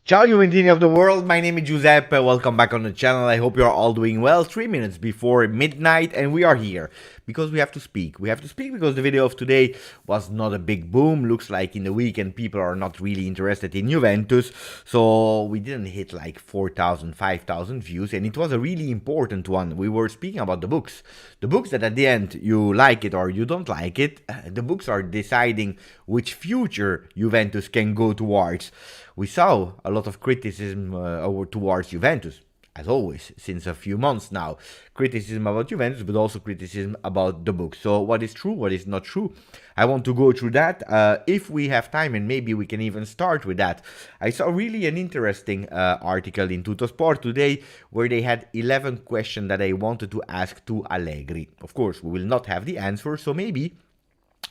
Ciao Juventini of the world, my name is Giuseppe, welcome back on the channel, I hope you're all doing well. 3 minutes before midnight and we are here because we have to speak. We have to speak because the video of today was not a big boom, looks like in the weekend people are not really interested in Juventus, so we didn't hit like 4,000, 5,000 views and it was a really important one. We were speaking about the books. The books that at the end you like it or you don't like it, the books are deciding which future Juventus can go towards. We saw a lot of criticism towards Juventus, as always, since a few months now. Criticism about Juventus, but also criticism about the book. So what is true, what is not true? I want to go through that. If we have time, and maybe we can even start with that. I saw really an interesting article in Tuttosport today where they had 11 questions that I wanted to ask to Allegri. Of course, we will not have the answer, so maybe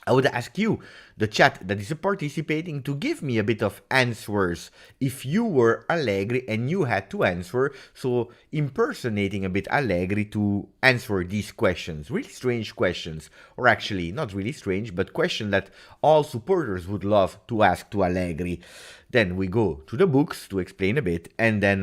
I would ask you, the chat that is participating, to give me a bit of answers if you were Allegri and you had to answer, so impersonating a bit Allegri to answer these questions. Really strange questions, or actually not really strange, but questions that all supporters would love to ask to Allegri. Then we go to the books to explain a bit, and then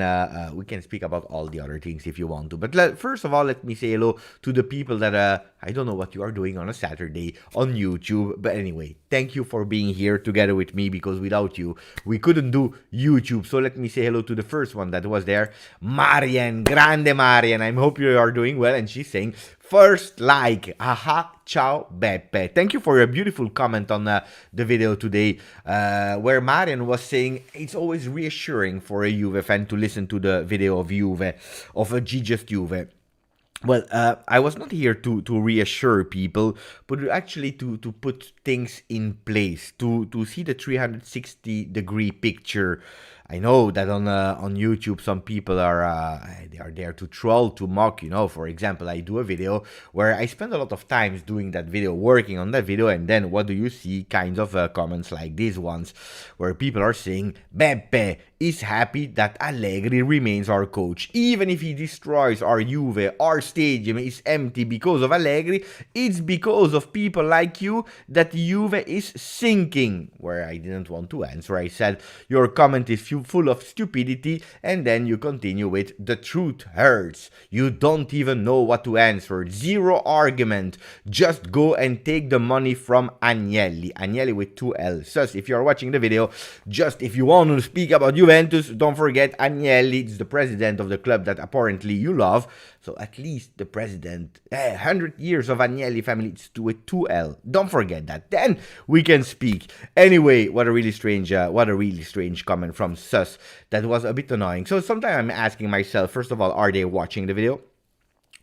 we can speak about all the other things if you want to. But first of all, let me say hello to the people that I don't know what you are doing on a Saturday on YouTube. But anyway, thank you for being here together with me, because without you, we couldn't do YouTube. So let me say hello to the first one that was there, Marian, grande Marian. I hope you are doing well. And she's saying, first like, aha, ciao Beppe. Thank you for your beautiful comment on the video today, where Marian was saying it's always reassuring for a Juve fan to listen to the video of Juve, of a GJustjuve. Well, I was not here to reassure people, but actually to put things in place, to see the 360-degree picture. I know that on YouTube some people they are there to troll, to mock, For example, I do a video where I spend a lot of time doing that video, working on that video, and then what do you see? Kinds of comments like these ones, where people are saying, Beppe is happy that Allegri remains our coach. Even if he destroys our Juve, our stadium is empty because of Allegri, it's because of people like you that Juve is sinking. Where I didn't want to answer, I said, your comment is full of stupidity, and then you continue with, the truth hurts. You don't even know what to answer. Zero argument. Just go and take the money from Agnelli. Agnelli with 2 L's. Thus, if you are watching the video, just if you want to speak about Juventus, don't forget Agnelli is the president of the club that apparently you love. So at least the president, 100 years of Agnelli family, it's with 2 L. Don't forget that. Then we can speak. Anyway, what a really strange comment from Sus. That was a bit annoying. So sometimes I'm asking myself, first of all, are they watching the video?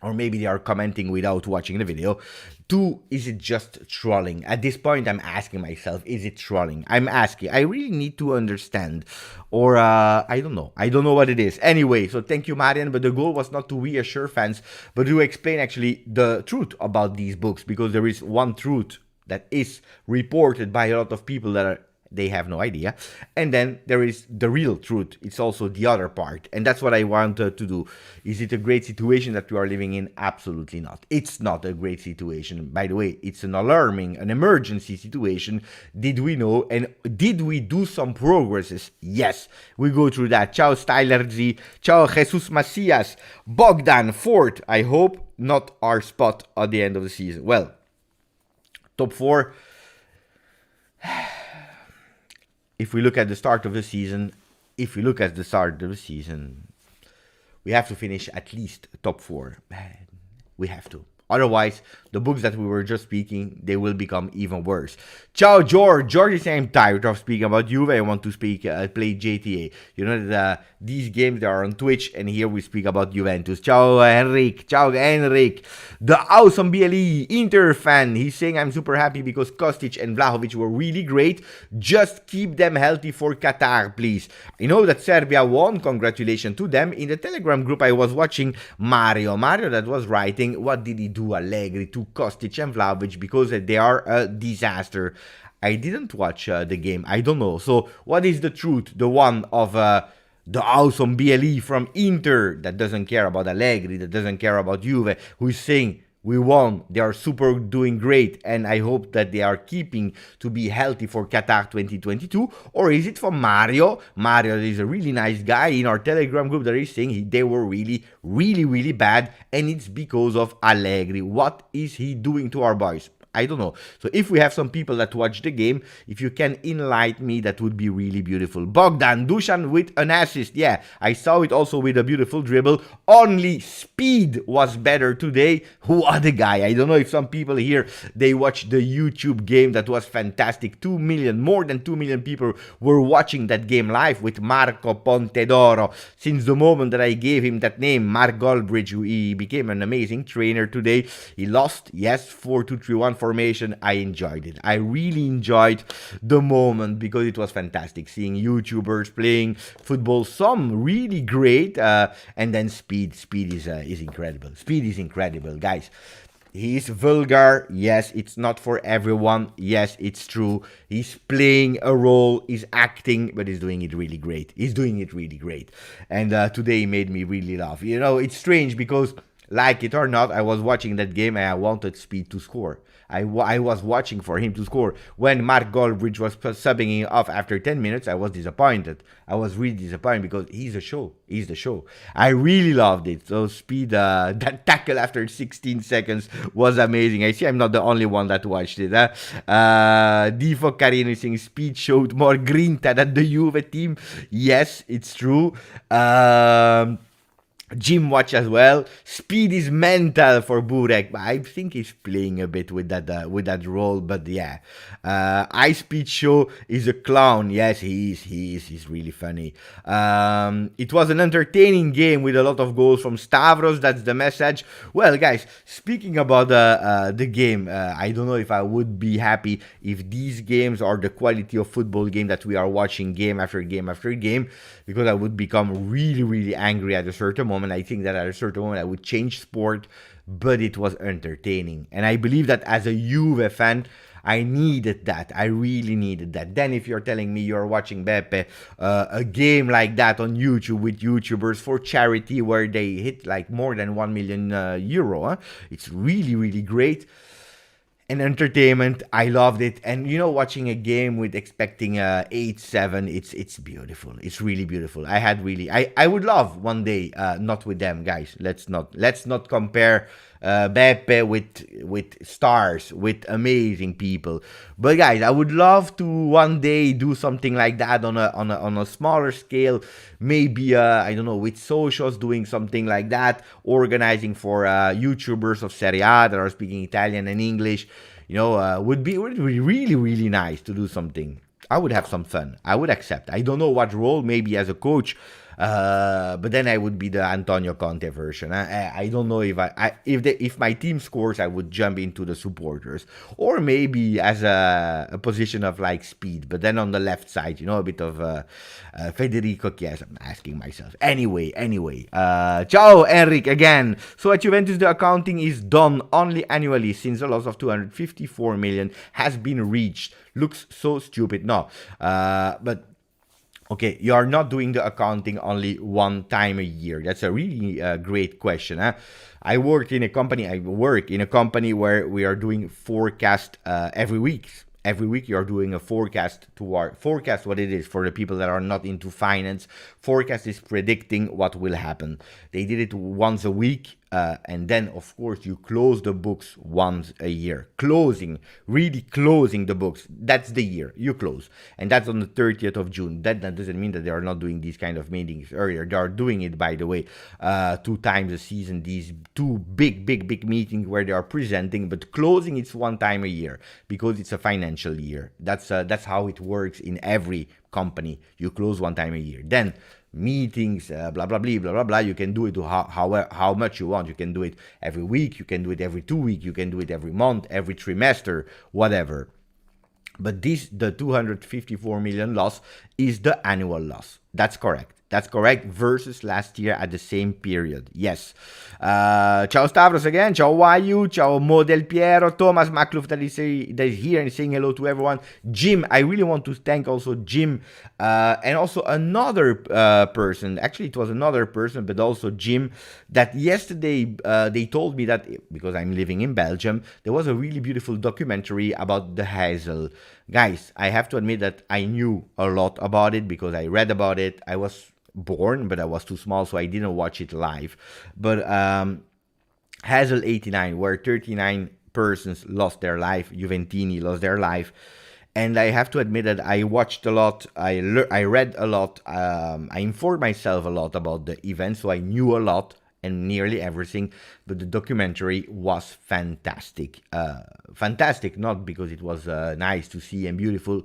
Or maybe they are commenting without watching the video. 2, is it just trolling? At this point, I'm asking myself, is it trolling? I'm asking. I really need to understand. Or, I don't know. I don't know what it is. Anyway, so thank you, Marian. But the goal was not to reassure fans, but to explain actually the truth about these books. Because there is one truth that is reported by a lot of people that they have no idea. And then there is the real truth. It's also the other part. And that's what I wanted to do. Is it a great situation that we are living in? Absolutely not. It's not a great situation. By the way, it's an alarming, an emergency situation. Did we know? And did we do some progresses? Yes. We go through that. Ciao Styler Z. Ciao Jesus Macias. Bogdan fourth. I hope not our spot at the end of the season. Well, top 4. If we look at the start of the season, we have to finish at least top 4. We have to. Otherwise, the books that we were just speaking, they will become even worse. Ciao, George. George is saying, I'm tired of speaking about Juve. I want to play GTA. You know that these games, they are on Twitch, and here we speak about Juventus. Ciao, Henrik. Ciao, Henrik. The awesome BLE Inter fan. He's saying, I'm super happy because Kostic and Vlahovic were really great. Just keep them healthy for Qatar, please. I know that Serbia won. Congratulations to them. In the Telegram group, I was watching Mario that was writing, what did he do, Allegri, to Kostic and Vlahovic, because they are a disaster. I didn't watch the game. I don't know. So what is the truth? The one of the awesome BLE from Inter that doesn't care about Allegri, that doesn't care about Juve, who is saying We won. They are super doing great, and I hope that they are keeping to be healthy for Qatar 2022. Or is it for Mario? Mario is a really nice guy in our Telegram group that is saying they were really bad, and it's because of Allegri. What is he doing to our boys? I don't know. So if we have some people that watch the game, if you can enlighten me, that would be really beautiful. Bogdan Dusan with an assist. Yeah, I saw it also with a beautiful dribble. Only speed was better today. What a guy. I don't know if some people here, they watched the YouTube game. That was fantastic. 2 million, more than 2 million people were watching that game live with Marco Pontedoro. Since the moment that I gave him that name, Mark Goldbridge, he became an amazing trainer today. He lost, yes, 4-2-3-1 formation. I enjoyed it. I really enjoyed the moment because it was fantastic seeing YouTubers playing football, some really great, and then speed is incredible. Speed is incredible, guys. He's vulgar. Yes, it's not for everyone. Yes, it's true. He's playing a role, he's acting, but he's doing it really great. He's doing it really great. And today he made me really laugh. You know, it's strange because, like it or not, I was watching that game and I wanted Speed to score. I was watching for him to score. When Mark Goldbridge was subbing him off after 10 minutes, I was disappointed. I was really disappointed because he's the show. He's the show. I really loved it. So Speed, that tackle after 16 seconds was amazing. I see I'm not the only one that watched it. Difo Carino is saying Speed showed more grinta than the Juve team. Yes, it's true. Jim watch as well. Speed is mental for Burek, but I think he's playing a bit with that role. But yeah, Ice Speed Show is a clown. Yes, he is. He's really funny. It was an entertaining game with a lot of goals from Stavros. That's the message. Well, guys, speaking about the game, I don't know if I would be happy if these games are the quality of football game that we are watching game after game after game, because I would become really angry at a certain moment. I think that at a certain moment I would change sport, but it was entertaining. And I believe that as a Juve fan, I needed that. I really needed that. Then if you're telling me you're watching Beppe, a game like that on YouTube with YouTubers for charity where they hit like more than 1 million euro, it's really great. And entertainment, I loved it. And you know, watching a game with expecting 8-7, it's beautiful. It's really beautiful. I would love one day, not with them, guys. Let's not compare Beppe with stars, with amazing people. But guys, I would love to one day do something like that on a smaller scale. Maybe I don't know, with socials, doing something like that, organizing for YouTubers of Serie A that are speaking Italian and English. You know, would be really nice to do something. I would have some fun. I would accept. I don't know what role, maybe as a coach. But then I would be the Antonio Conte version. I don't know if my team scores, I would jump into the supporters, or maybe as a position of like Speed, but then on the left side, you know, a bit of Federico Chiesa. I'm asking myself. Anyway, ciao Enric again. So at Juventus the accounting is done only annually since a loss of 254 million has been reached. Looks so stupid. No, but okay, you are not doing the accounting only one time a year. That's a really great question. I work in a company where we are doing forecast every week. Every week you are doing a forecast forecast what it is for the people that are not into finance. Forecast is predicting what will happen. They did it once a week. And then, of course, you close the books once a year. Really closing the books. That's the year you close. And that's on the 30th of June. That doesn't mean that they are not doing these kind of meetings earlier. They are doing it, by the way, 2 times a season. These 2 big meetings where they are presenting. But closing, it's 1 time a year because it's a financial year. That's how it works in every company. You close 1 time a year. Then meetings, blah blah. You can do it how much you want. You can do it every week. You can do it every 2 weeks. You can do it every month, every trimester, whatever. But the 254 million loss is the annual loss. That's correct. That's correct. Versus last year at the same period. Yes. Ciao Stavros again. Ciao Wayu. Ciao Model Piero. Thomas Makluf that is here and saying hello to everyone. Jim. I really want to thank also Jim and also another person. Actually, it was another person, but also Jim. That yesterday they told me that because I'm living in Belgium, there was a really beautiful documentary about the Hazel. Guys, I have to admit that I knew a lot about it because I read about it. I was born, but I was too small, so I didn't watch it live. But Hazel 89, where 39 persons lost their life, Juventini lost their life. And I have to admit that I watched a lot, I read a lot, I informed myself a lot about the event, so I knew a lot and nearly everything, but the documentary was fantastic. Fantastic, not because it was nice to see and beautiful,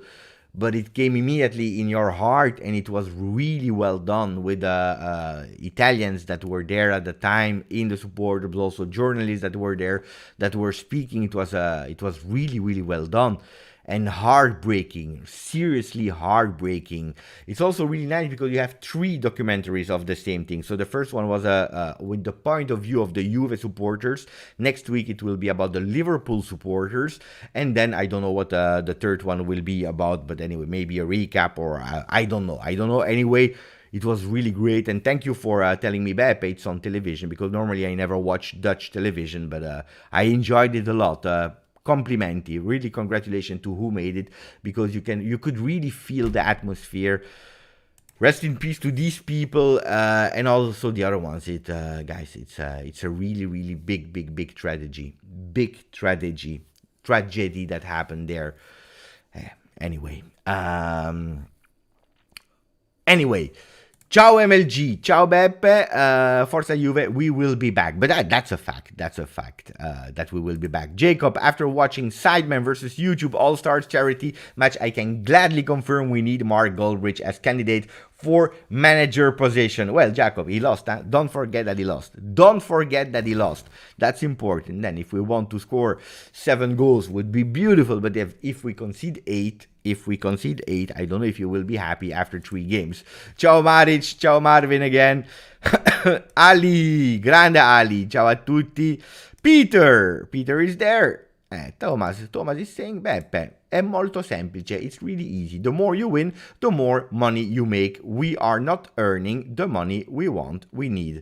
but it came immediately in your heart, and it was really well done with the Italians that were there at the time in the support, but also journalists that were there that were speaking. It was really, really well done. And heartbreaking, seriously heartbreaking. It's also really nice because you have 3 documentaries of the same thing. So the first one was with the point of view of the Juve supporters. Next week it will be about the Liverpool supporters. And then I don't know what the third one will be about. But anyway, maybe a recap or I don't know. I don't know. Anyway, it was really great. And thank you for telling me Beppe it's on television. Because normally I never watch Dutch television. But I enjoyed it a lot. Complimenti, really congratulations to who made it, because you could really feel the atmosphere. Rest in peace to these people and also the other ones. Guys, it's a really, really big tragedy, tragedy that happened there. Anyway. Ciao MLG, ciao Beppe, Forza Juve, we will be back. But that's a fact, that we will be back. Jacob, after watching Sidemen versus YouTube Allstars charity match, I can gladly confirm we need Mark Goldrich as candidate for manager position. Well, Jacob, he lost. Huh? Don't forget that he lost. That's important. Then if we want to score 7 goals, would be beautiful. But if we concede 8, I don't know if you will be happy after 3 games. Ciao Maric, ciao Marvin again. Ali, grande Ali, ciao a tutti. Peter is there. Thomas is saying, Beppe, è molto semplice, it's really easy. The more you win, the more money you make. We are not earning the money we want, we need.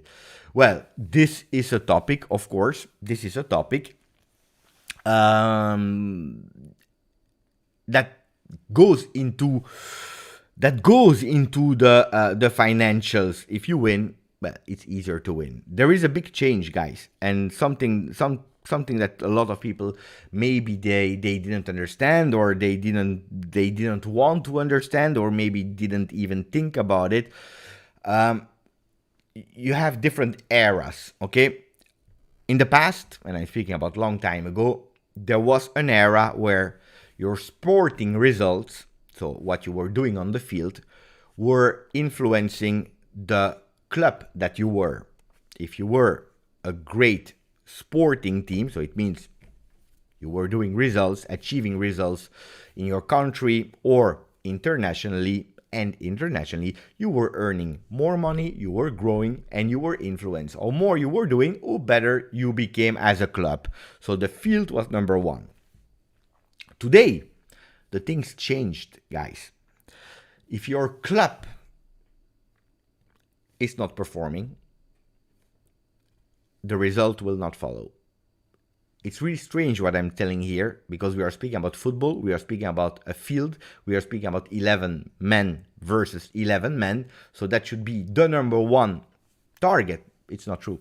Well, this is a topic, of course. This is a topic that goes into the financials. If you win, well, it's easier to win. There is a big change, guys, and something that a lot of people maybe they didn't understand, or they didn't want to understand, or maybe didn't even think about it. You have different eras, okay? In the past, and I'm speaking about a long time ago, there was an era where your sporting results, so what you were doing on the field, were influencing the club that you were. If you were a great sporting team, so it means you were doing results, achieving results in your country or internationally, you were earning more money, you were growing, and you were influenced. Or more you were doing, or better you became as a club. So the field was number 1. Today, the things changed, guys. If your club is not performing, the result will not follow. It's really strange what I'm telling here, because we are speaking about football, we are speaking about a field, we are speaking about 11 men versus 11 men, so that should be the number 1 target. It's not true.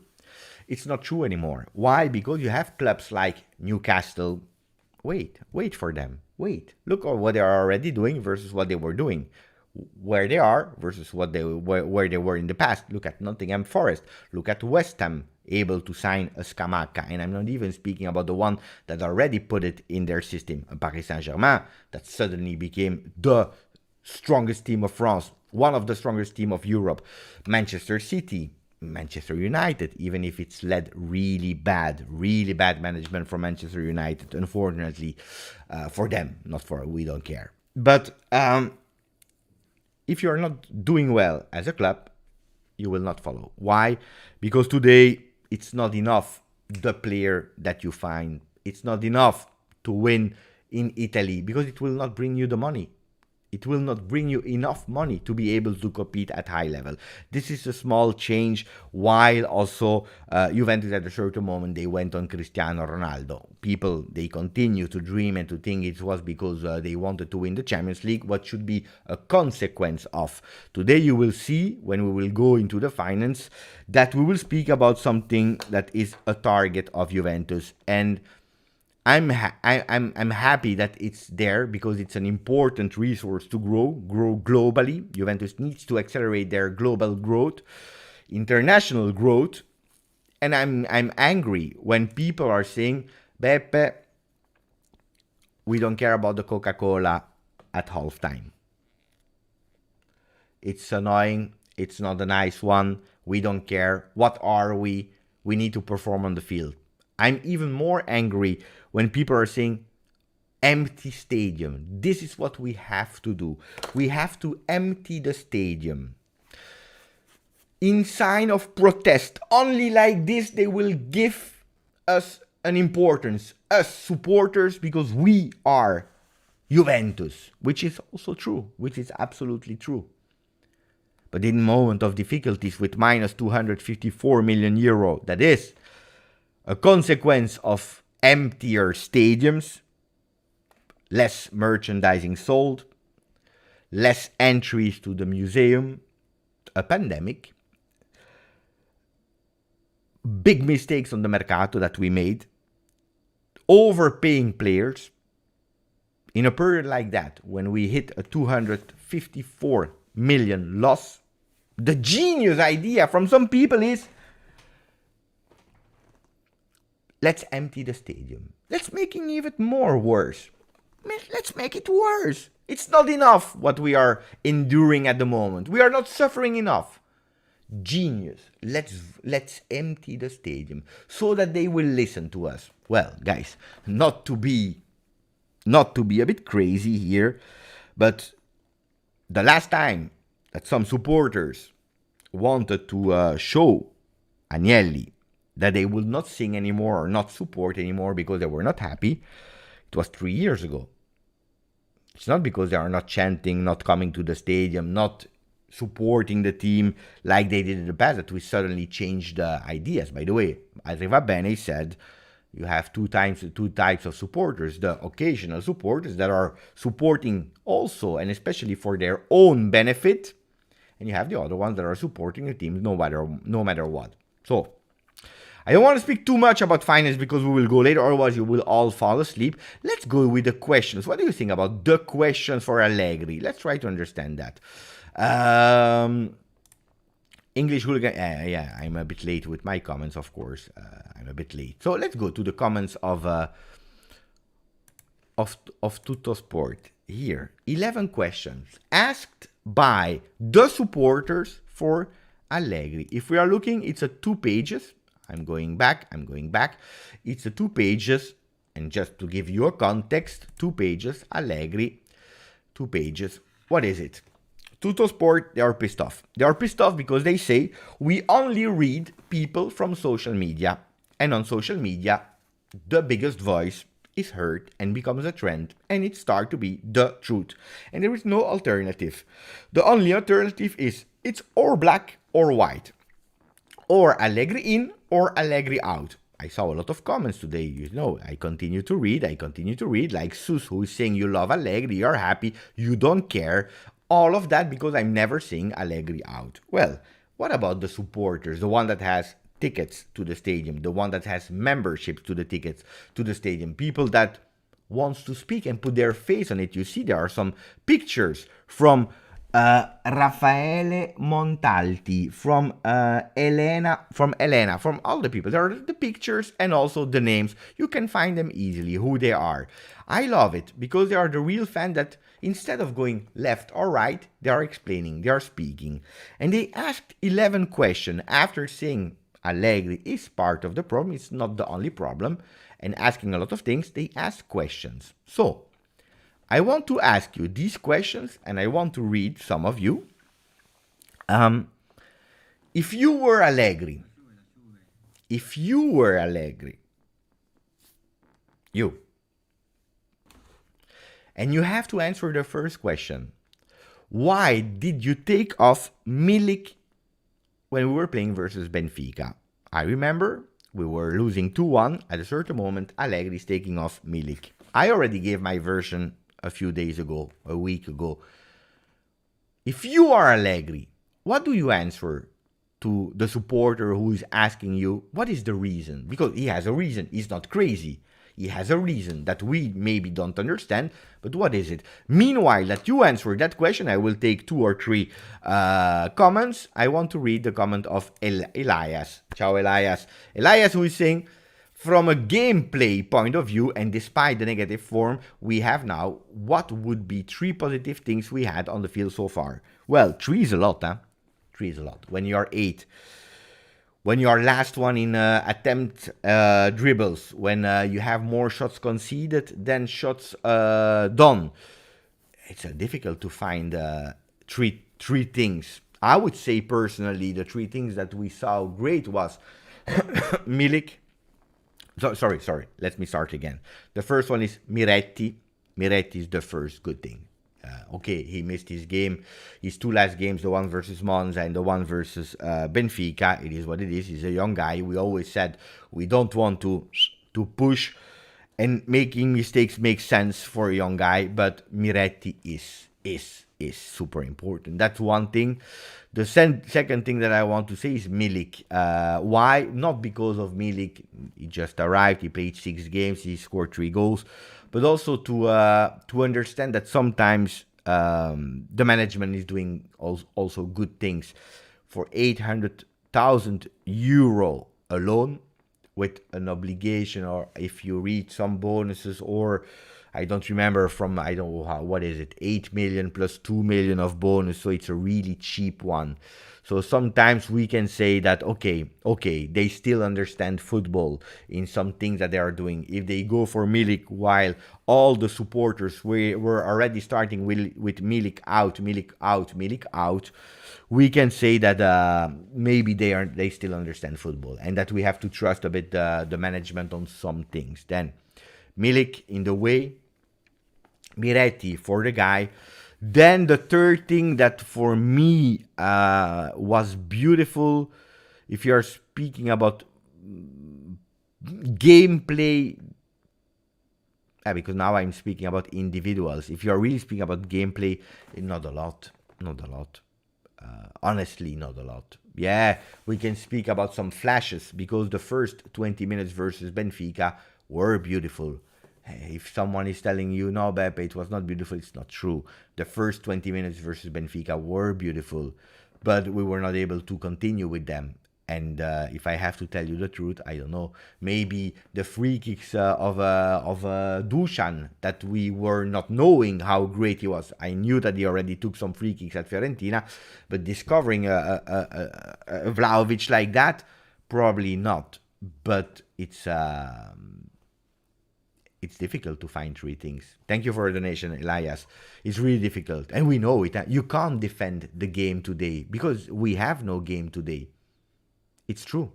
It's not true anymore. Why? Because you have clubs like Newcastle. Wait for them. Look at what they are already doing versus what they were doing. Where they are versus where they were in the past. Look at Nottingham Forest. Look at West Ham, able to sign a Scamacca. And I'm not even speaking about the one that already put it in their system, Paris Saint-Germain, that suddenly became the strongest team of France, one of the strongest team of Europe. Manchester City, Manchester United, even if it's led really bad management from Manchester United, unfortunately, for them, not for, we don't care. But if you're not doing well as a club, You will not follow. Why? Because today it's not enough the player that you find. It's not enough to win in Italy because it will not bring you the money. It will not bring you enough money to be able to compete at high level. This is a small change, while also Juventus at a certain moment, they went on Cristiano Ronaldo. People, they continue to dream and to think it was because they wanted to win the Champions League, what should be a consequence of. Today you will see, when we will go into the finance, that we will speak about something that is a target of Juventus. And I'm happy that it's there because it's an important resource to grow globally. Juventus needs to accelerate their global growth, international growth, and I'm angry when people are saying, Beppe, we don't care about the Coca-Cola at halftime. It's annoying. It's not a nice one. We don't care. What are we? We need to perform on the field. I'm even more angry when people are saying empty stadium. This is what we have to do. We have to empty the stadium. In sign of protest, only like this they will give us an importance, us supporters, because we are Juventus, which is also true, which is absolutely true. But in moment of difficulties with minus 254 million euro, that is a consequence of emptier stadiums, less merchandising sold, less entries to the museum, a pandemic, big mistakes on the Mercato that we made, overpaying players. In a period like that, when we hit a 254 million loss, the genius idea from some people is, let's empty the stadium. Let's make it even more worse. Let's make it worse. It's not enough what we are enduring at the moment. We are not suffering enough. Genius. Let's empty the stadium so that they will listen to us. Well, guys, not to be a bit crazy here, but the last time that some supporters wanted to show Agnelli that they will not sing anymore or not support anymore because they were not happy, it was 3 years ago. It's not because they are not chanting, not coming to the stadium, not supporting the team like they did in the past that we suddenly changed the ideas. By the way, Arriva Bene said you have two types of supporters: the occasional supporters that are supporting also and especially for their own benefit, and you have the other ones that are supporting the team no matter what. So I don't want to speak too much about finance because we will go later, otherwise you will all fall asleep. Let's go with the questions. What do you think about the questions for Allegri? Let's try to understand that. English hooligan. Yeah, I'm a bit late with my comments, of course. I'm a bit late. So let's go to the comments of Tutto Sport here. 11 questions asked by the supporters for Allegri. If we are looking, it's a 2 pages. I'm going back. It's a 2 pages. And just to give you a context, 2 pages, Allegri, 2 pages. What is it? Tutto Sport, they are pissed off. They are pissed off because they say we only read people from social media. And on social media, the biggest voice is heard and becomes a trend. And it starts to be the truth. And there is no alternative. The only alternative is it's or black or white. Or Allegri in or Allegri out. I saw a lot of comments today. I continue to read. Like Sus, who is saying you love Allegri, you're happy, you don't care. All of that because I'm never seeing Allegri out. Well, what about the supporters? The one that has tickets to the stadium, the one that has membership to the tickets to the stadium, people that wants to speak and put their face on it. You see, there are some pictures from Raffaele Montalti, from Elena, from all the people. There are the pictures and also the names. You can find them easily, who they are. I love it because they are the real fan that instead of going left or right, they are explaining, they are speaking. And they asked 11 questions after saying Allegri is part of the problem. It's not the only problem. And asking a lot of things, they ask questions. So I want to ask you these questions and I want to read some of you. If you were Allegri, if you were Allegri, you, and you have to answer the first question, why did you take off Milik when we were playing versus Benfica? I remember we were losing 2-1. At a certain moment, Allegri is taking off Milik. I already gave my version a few days ago, a week ago. If you are Allegri, what do you answer to the supporter who is asking you, what is the reason? Because he has a reason. He's not crazy. He has a reason that we maybe don't understand, but what is it? Meanwhile, that you answer that question, I will take 2 or 3 comments. I want to read the comment of Elias. Ciao, Elias. Elias, who is saying, from a gameplay point of view, and despite the negative form we have now, what would be 3 positive things we had on the field so far? Well, 3 is a lot, huh? 3 is a lot. When you are 8, when you are last one in attempt dribbles, when you have more shots conceded than shots done, it's difficult to find 3 things. I would say personally, the 3 things that we saw great was Milik. Sorry. Let me start again. The first one is Miretti. Miretti is the first good thing. Okay, he missed his game, his 2 last games, the one versus Monza and the one versus Benfica. It is what it is. He's a young guy. We always said we don't want to push, and making mistakes makes sense for a young guy. But Miretti is super important. That's one thing. The second thing that I want to say is Milik. Why? Not because of Milik. He just arrived. He played 6 games. He scored 3 goals. But also to understand that sometimes the management is doing also good things. For 800,000 euro alone, with an obligation, or if you read some bonuses, or I don't remember from, I don't know how, what is it, 8 million plus 2 million of bonus, so it's a really cheap one. So sometimes we can say that, okay, they still understand football in some things that they are doing. If they go for Milik while all the supporters were already starting with Milik out, we can say that maybe they still understand football, and that we have to trust a bit the management on some things. Then Milik in the way, Miretti for the guy. Then the third thing that for me was beautiful, if you are speaking about gameplay, because now I'm speaking about individuals. If you are really speaking about gameplay, not a lot. Honestly, not a lot. Yeah, we can speak about some flashes, because the first 20 minutes versus Benfica were beautiful. If someone is telling you, no, Beppe, it was not beautiful, it's not true. The first 20 minutes versus Benfica were beautiful, but we were not able to continue with them. And if I have to tell you the truth, I don't know. Maybe the free kicks of Dusan, that we were not knowing how great he was. I knew that he already took some free kicks at Fiorentina, but discovering a Vlahovic like that, probably not. But it's difficult to find 3 things. Thank you for the donation, Elias. It's really difficult. And we know it. You can't defend the game today because we have no game today. It's true.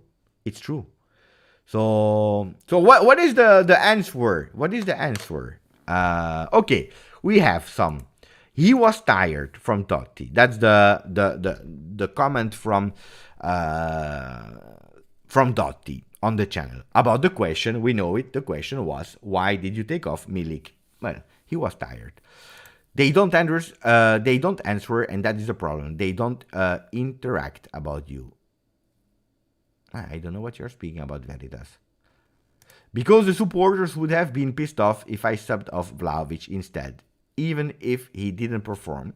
So what is the answer? What is the answer? Okay, we have some. He was tired from Totti. That's the comment from Totti on the channel. About the question, we know it. The question was, why did you take off Milik? Well, he was tired. They don't answer, and that is the problem. They don't interact about you. I don't know what you're speaking about, Veritas. Because the supporters would have been pissed off if I subbed off Vlahovic instead, even if he didn't perform.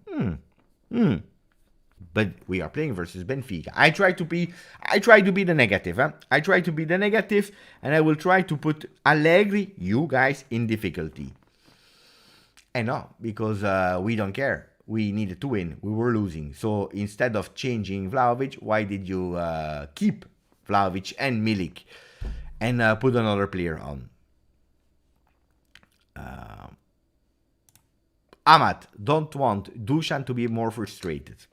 But we are playing versus Benfica. I try to be the negative. I try to be the negative, and I will try to put Allegri, you guys, in difficulty. And no, because we don't care. We needed to win. We were losing. So instead of changing Vlahovic, why did you keep Vlahovic and Milik and put another player on? Amat, don't want Dusan to be more frustrated.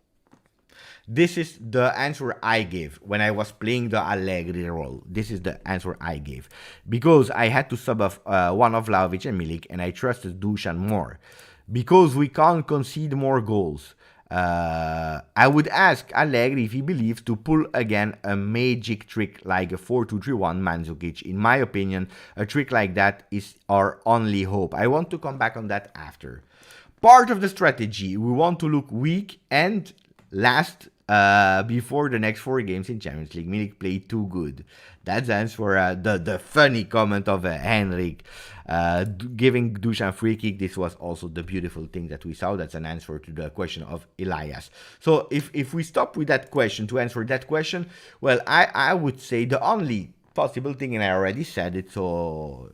This is the answer I gave when I was playing the Allegri role. This is the answer I gave. Because I had to sub off one of Vlahovic and Milik, and I trusted Dusan more. Because we can't concede more goals. I would ask Allegri if he believes to pull again a magic trick like a 4-2-3-1 Mandzukic. In my opinion, a trick like that is our only hope. I want to come back on that after. Part of the strategy, we want to look weak and last before the next 4 games in Champions League. Milik played too good. That stands for the funny comment of Henrik giving Dusan free kick. This was also the beautiful thing that we saw. That's an answer to the question of Elias. So if we stop with that question, to answer that question, well, I would say the only possible thing, and I already said it, so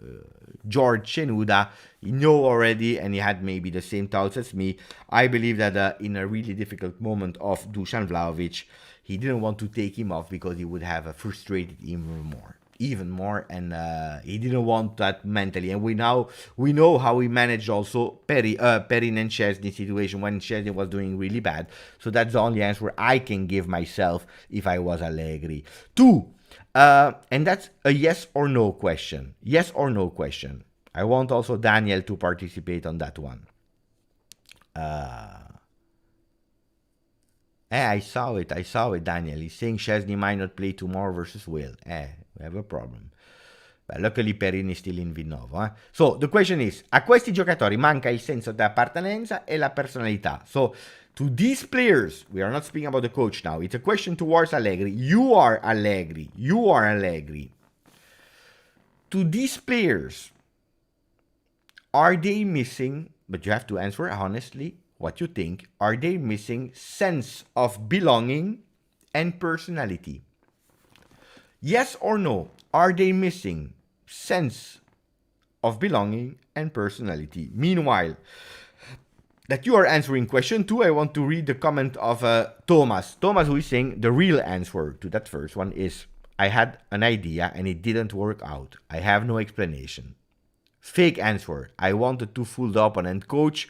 George Shenuda, you know already, and he had maybe the same thoughts as me. I believe that in a really difficult moment of Dusan Vlahovic, he didn't want to take him off because he would have frustrated him even more, and he didn't want that mentally. And we know how he managed also Perin and Chesney situation when Chesney was doing really bad. So that's the only answer I can give myself if I was Allegri. 2. And that's a yes or no question. Yes or no question. I want also Daniel to participate on that one. I saw it, Daniel. He's saying Chesney might not play tomorrow versus Will. We have a problem. But luckily Perin is still in Vinovo. So, the question is, a questi giocatori manca il senso di appartenenza e la personalità. So, to these players, we are not speaking about the coach now. It's a question towards Allegri. You are Allegri. To these players, are they missing, but you have to answer honestly what you think, are they missing sense of belonging and personality? Yes or no, are they missing sense of belonging and personality? Meanwhile, that you are answering question 2, I want to read the comment of Thomas. Thomas, who is saying the real answer to that first one is, I had an idea and it didn't work out. I have no explanation. Fake answer. I wanted to fool the opponent coach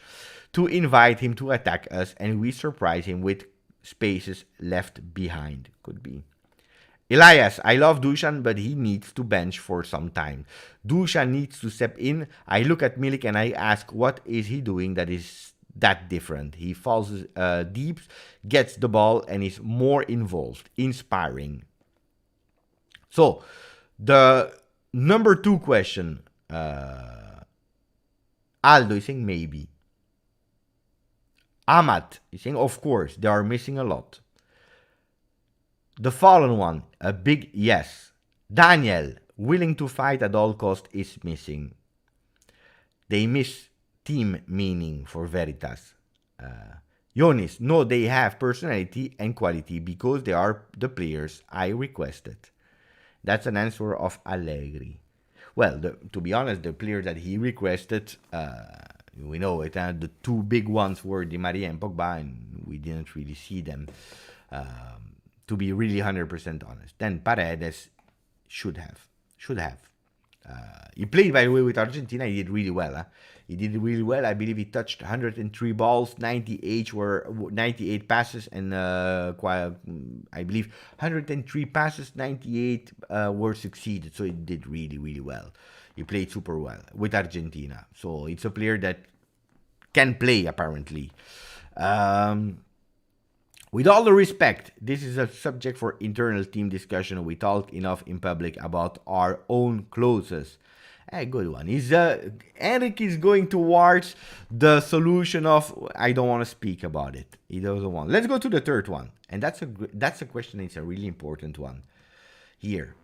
to invite him to attack us, and we surprise him with spaces left behind. Could be. Elias, I love Dusan, but he needs to bench for some time. Dusan needs to step in. I look at Milik and I ask, what is he doing that is that different? He falls deep, gets the ball, and is more involved. Inspiring. So, the number 2 question, Aldo is saying maybe. Amat is saying, of course, they are missing a lot. The fallen one, a big yes. Daniel, willing to fight at all cost, is missing. They miss team meaning for Veritas. Yonis, no, they have personality and quality because they are the players I requested. That's an answer of Allegri. Well, to be honest, the players that he requested, we know it. The 2 big ones were Di Maria and Pogba, and we didn't really see them. To be really 100% honest. Then Paredes should have. He played, by the way, with Argentina. He did really well. I believe he touched 103 balls, 98 passes, and I believe 103 passes, 98 were succeeded. So he did really, really well. He played super well with Argentina. So it's a player that can play, apparently. With all the respect, this is a subject for internal team discussion. We talk enough in public about our own clothes. A good one. Eric is going towards the solution of, I don't want to speak about it. He doesn't want. Let's go to the third one. And that's a question. It's a really important one. Here.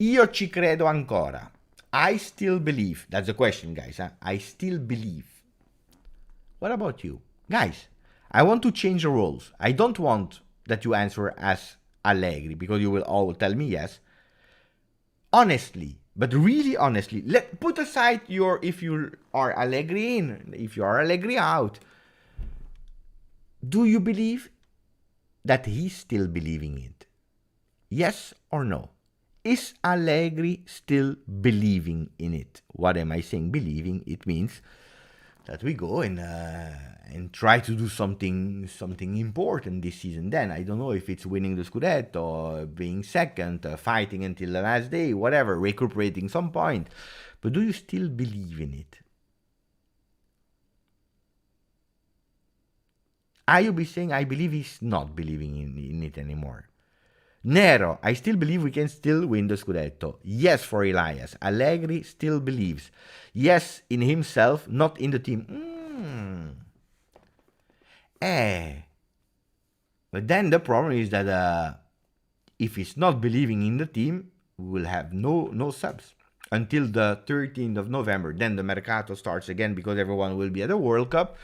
Io ci credo ancora. I still believe. That's the question, guys. I still believe. What about you? Guys, I want to change the roles. I don't want that you answer as Allegri, because you will all tell me yes. Honestly, but really honestly, put aside if you are Allegri in, if you are Allegri out. Do you believe that he's still believing it? Yes or no? Is Allegri still believing in it? What am I saying? Believing, it means that we go and try to do something important this season. Then I don't know if it's winning the Scudetto, being second, fighting until the last day, whatever, recuperating some point. But do you still believe in it? Ayub is saying, I believe he's not believing in it anymore. Nero, I still believe we can still win the Scudetto. Yes, for Elias. Allegri still believes. Yes, in himself, not in the team. But then the problem is that if he's not believing in the team, we will have no subs until the 13th of November. Then the Mercato starts again because everyone will be at the World Cup.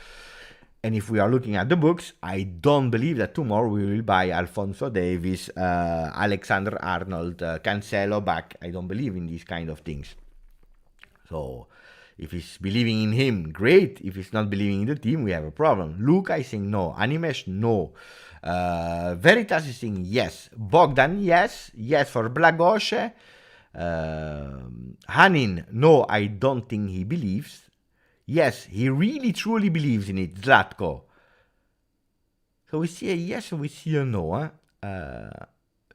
And if we are looking at the books, I don't believe that tomorrow we will buy Alphonso Davies, Alexander Arnold, Cancelo back. I don't believe in these kind of things. So if he's believing in him, great. If he's not believing in the team, we have a problem. Luca is saying no. Animesh, no. Veritas is saying yes. Bogdan, yes. Yes for Blagoshe. Hanin, no, I don't think he believes. Yes, he really truly believes in it, Zlatko. So we see a yes and we see a no.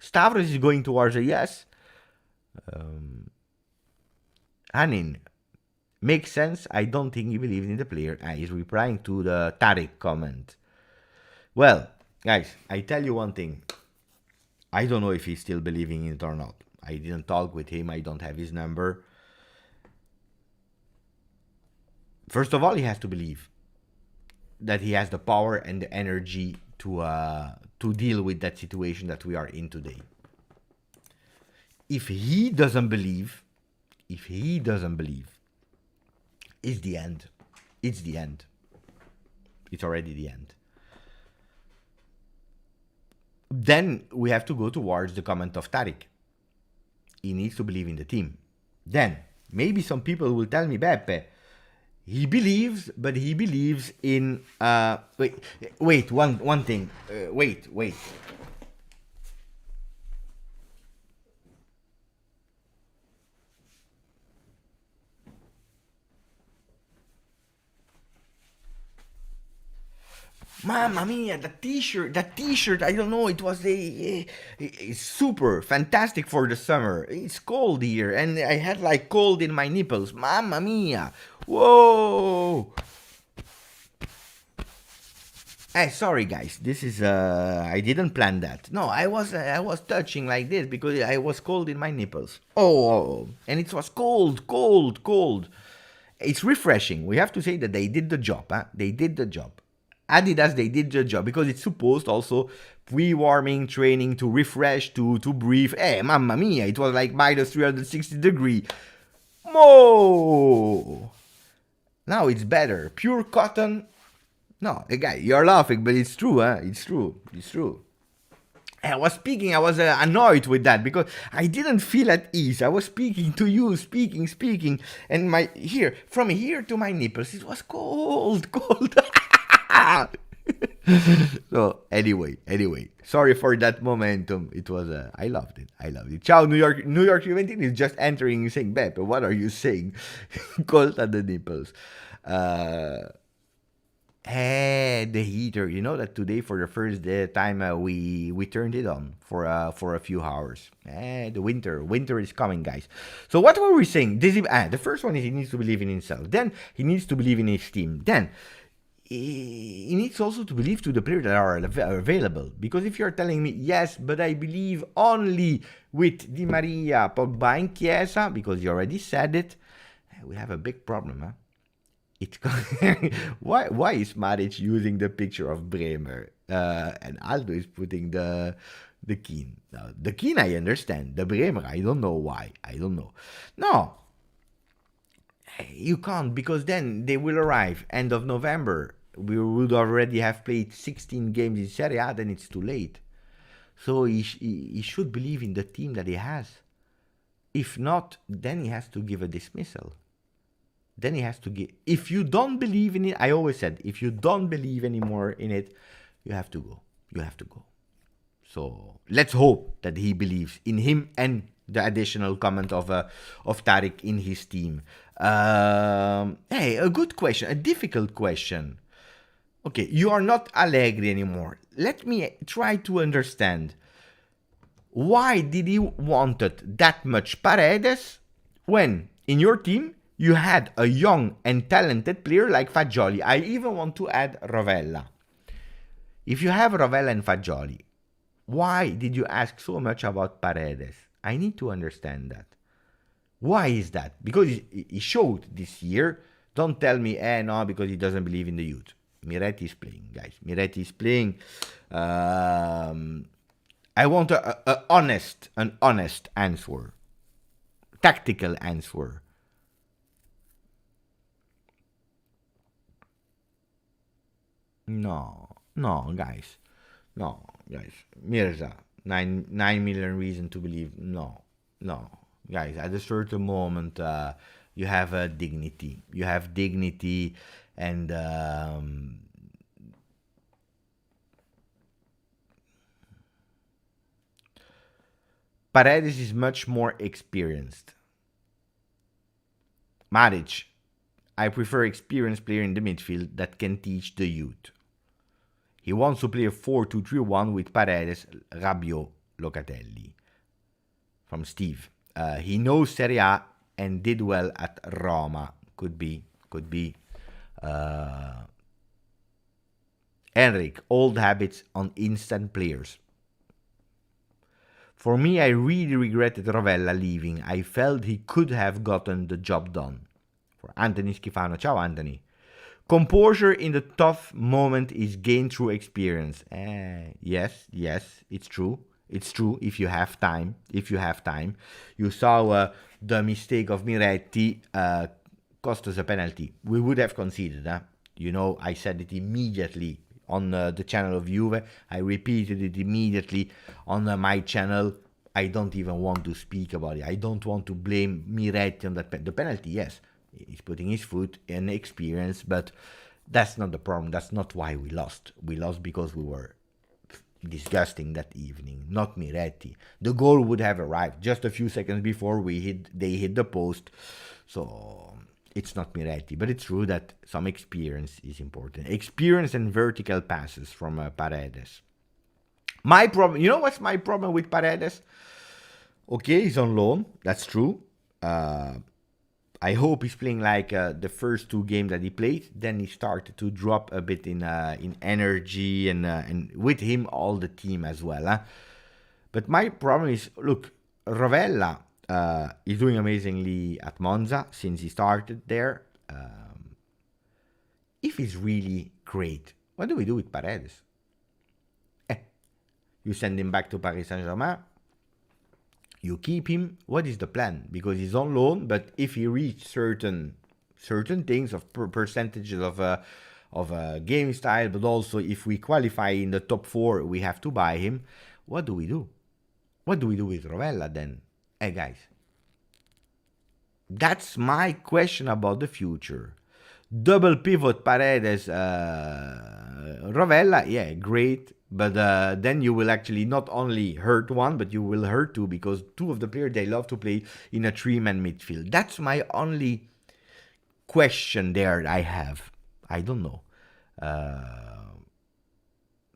Stavros is going towards a yes. Hanin, makes sense. I don't think he believes in the player. He's replying to the Tariq comment. Well, guys, I tell you one thing. I don't know if he's still believing in it or not. I didn't talk with him. I don't have his number. First of all, he has to believe that he has the power and the energy to deal with that situation that we are in today. If he doesn't believe, it's the end. It's the end. It's already the end. Then we have to go towards the comment of Tariq. He needs to believe in the team. Then maybe some people will tell me, Beppe, he believes, but he believes in wait, one thing. Wait. Mamma mia, that t-shirt, I don't know, it was it's super fantastic for the summer. It's cold here, and I had like cold in my nipples. Mamma mia. Whoa. Hey, sorry guys, this is, I didn't plan that. No, I was touching like this because I was cold in my nipples. Oh, and it was cold. It's refreshing. We have to say that they did the job, huh? They did the job. Adidas, they did the job because it's supposed also pre-warming training to refresh, to breathe. Hey, mamma mia, it was like minus 360 degree. Mo! Now it's better. Pure cotton. No, guy, you're laughing, but it's true, huh? It's true. I was annoyed with that because I didn't feel at ease. I was speaking to you, speaking, and from here to my nipples, it was cold. So anyway, sorry for that momentum. It was I loved it. Ciao, New York Juventini is just entering saying, Beppe, what are you saying? Cold at the nipples. The heater. You know that today for the first time we turned it on for a few hours. The winter is coming, guys. So what were we saying? The first one is he needs to believe in himself. Then he needs to believe in his team. Then he needs also to believe to the players that are available. Because if you're telling me, yes, but I believe only with Di Maria, Pogba and Chiesa, because you already said it, we have a big problem, huh? Why is Maric using the picture of Bremer? And Aldo is putting the Keane. Now, the Keane I understand. The Bremer, I don't know why. I don't know. No. You can't, because then they will arrive end of November. We would already have played 16 games in Serie A, then it's too late. So he should believe in the team that he has. If not, then he has to give a dismissal. Then he has to give. If you don't believe in it, I always said, if you don't believe anymore in it, you have to go. So let's hope that he believes in him and the additional comment of Tariq in his team. Hey, a good question, a difficult question. Okay, you are not Allegri anymore. Let me try to understand. Why did you wanted that much Paredes when in your team you had a young and talented player like Fagioli? I even want to add Rovella. If you have Rovella and Fagioli, why did you ask so much about Paredes? I need to understand that. Why is that? Because he showed this year. Don't tell me, no, because he doesn't believe in the youth. Miretti is playing, guys. Miretti is playing. I want an honest answer, tactical answer. No, guys. Mirza, 9 million reason to believe. No, guys. At a certain moment, you have a dignity. You have dignity, and Paredes is much more experienced. Maric, I prefer experienced player in the midfield that can teach the youth. He wants to play a 4-2-3-1 with Paredes, Rabiot, Locatelli. From Steve. He knows Serie A and did well at Roma. Could be. Enric, old habits on instant players. For me, I really regretted Rovella leaving. I felt he could have gotten the job done. For Anthony Schifano. Ciao, Anthony. Composure in the tough moment is gained through experience. Yes, it's true. It's true if you have time. You saw the mistake of Miretti cost us a penalty. We would have conceded. I said it immediately on the channel of Juve. I repeated it immediately on my channel. I don't even want to speak about it. I don't want to blame Miretti on that. The penalty, yes. He's putting his foot in experience, but that's not the problem. That's not why we lost. We lost because we were disgusting that evening, not Miretti. The goal would have arrived just a few seconds before they hit the post. So it's not Miretti, but it's true that some experience is important. Experience and vertical passes from Paredes. My problem, you know what's my problem with Paredes? Okay, he's on loan. That's true. I hope he's playing like the first 2 games that he played. Then he started to drop a bit in energy and with him all the team as well. But my problem is, look, Rovella is doing amazingly at Monza since he started there. If he's really great, what do we do with Paredes? You send him back to Paris Saint-Germain. You keep him. What is the plan? Because he's on loan, but if he reaches certain things of percentages of game style, but also if we qualify in the top 4, we have to buy him. What do we do? What do we do with Rovella then? Hey guys, that's my question about the future. Double pivot Paredes, Rovella, yeah, great. But then you will actually not only hurt one, but you will hurt 2, because 2 of the players, they love to play in a 3-man midfield. That's my only question there I have. I don't know.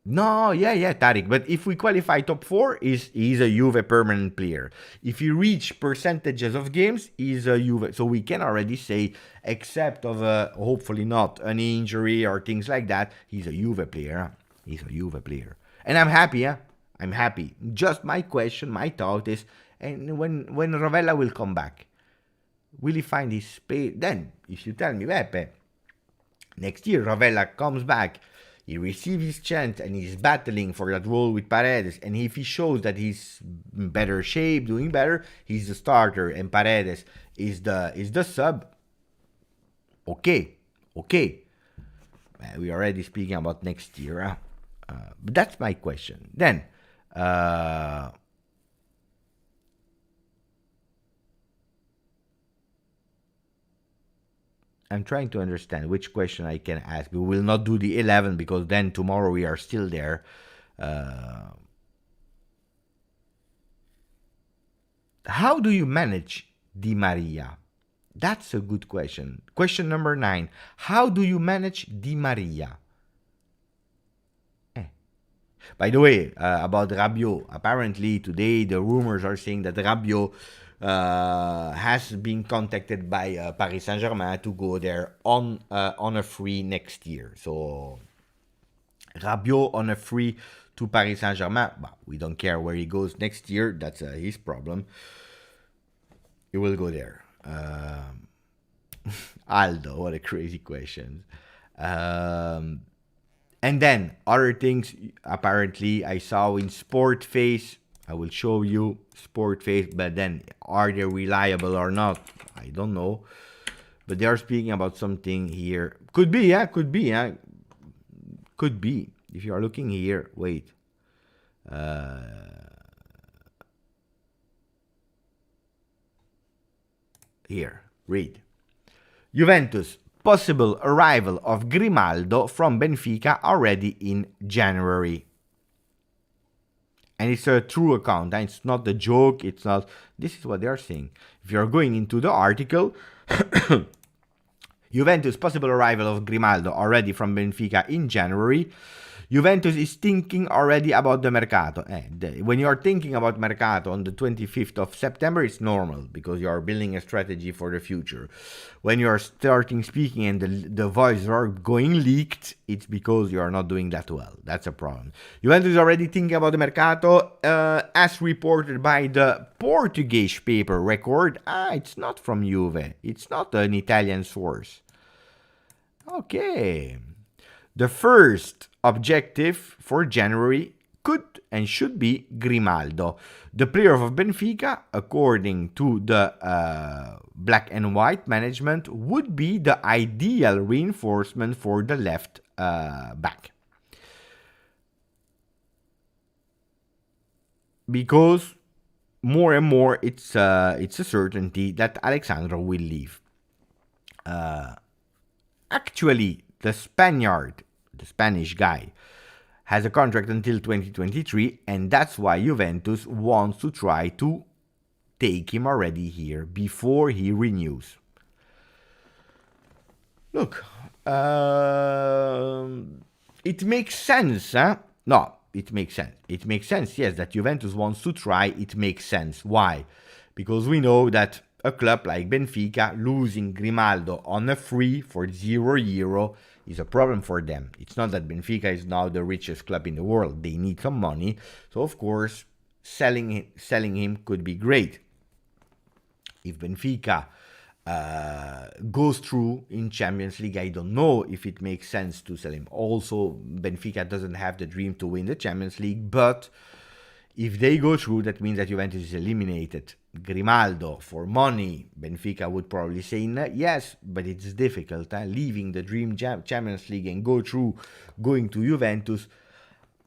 No, yeah, Tariq. But if we qualify top 4, he's a Juve permanent player. If he reach percentages of games, he's a Juve. So we can already say, except of hopefully not an injury or things like that, he's a Juve player. He's a Juve player. And I'm happy, I'm happy. Just my question, my thought is, and when Rovella will come back, will he find his space? Then, if you tell me, Beppe, next year Rovella comes back, he receives his chance and he's battling for that role with Paredes, and if he shows that he's in better shape, doing better, he's the starter and Paredes is the sub. Okay. We're already speaking about next year, but that's my question. Then, I'm trying to understand which question I can ask. We will not do the 11 because then tomorrow we are still there. How do you manage Di Maria? That's a good question. Question number 9. How do you manage Di Maria? By the way, about Rabiot, apparently today the rumors are saying that Rabiot has been contacted by Paris Saint-Germain to go there on a free next year. So Rabiot on a free to Paris Saint-Germain. But we don't care where he goes next year. That's his problem. He will go there. Aldo, what a crazy question. And then other things, apparently, I saw in Sport Face. I will show you Sport Face, but then are they reliable or not? I don't know. But they are speaking about something here. Could be, yeah, could be, yeah. Could be. If you are looking here, wait. Here, read. Juventus, possible arrival of Grimaldo from Benfica already in January. And it's a true account. It's not a joke. It's not. This is what they are saying. If you're going into the article, Juventus possible arrival of Grimaldo already from Benfica in January. Juventus is thinking already about the Mercato. When you are thinking about Mercato on the 25th of September, it's normal because you are building a strategy for the future. When you are starting speaking and the voices are going leaked, it's because you are not doing that well. That's a problem. Juventus is already thinking about the Mercato, as reported by the Portuguese paper Record. It's not from Juve. It's not an Italian source. Okay. The first objective for January could and should be Grimaldo. The player of Benfica, according to the black and white management, would be the ideal reinforcement for the left back. Because more and more it's a certainty that Alexandro will leave. Actually, the Spanish guy, has a contract until 2023, and that's why Juventus wants to try to take him already here before he renews. Look, it makes sense, huh? No, it makes sense. It makes sense, yes, that Juventus wants to try. It makes sense. Why? Because we know that a club like Benfica losing Grimaldo on a free for €0 is a problem for them. It's not that Benfica is now the richest club in the world. They need some money. So, of course, selling him could be great. If Benfica goes through in Champions League, I don't know if it makes sense to sell him. Also, Benfica doesn't have the dream to win the Champions League, but if they go through, that means that Juventus is eliminated. Grimaldo, for money, Benfica would probably say yes, but it's difficult. Leaving the dream Champions League and going to Juventus,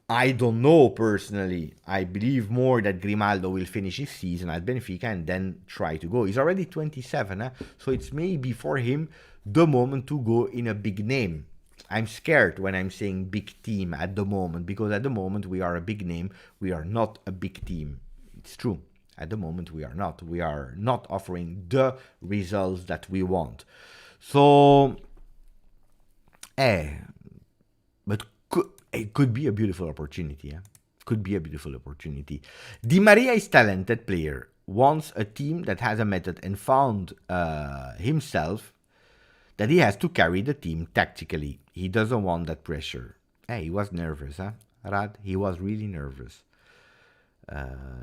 I don't know personally. I believe more that Grimaldo will finish his season at Benfica and then try to go. He's already 27, so it's maybe for him the moment to go in a big name. I'm scared when I'm saying big team at the moment, because at the moment we are a big name. We are not a big team. It's true. At the moment we are not. We are not offering the results that we want. So, but it could be a beautiful opportunity. Could be a beautiful opportunity. Di Maria is talented player. Wants a team that has a method and found himself that he has to carry the team tactically. He doesn't want that pressure. He was nervous, Rad? He was really nervous.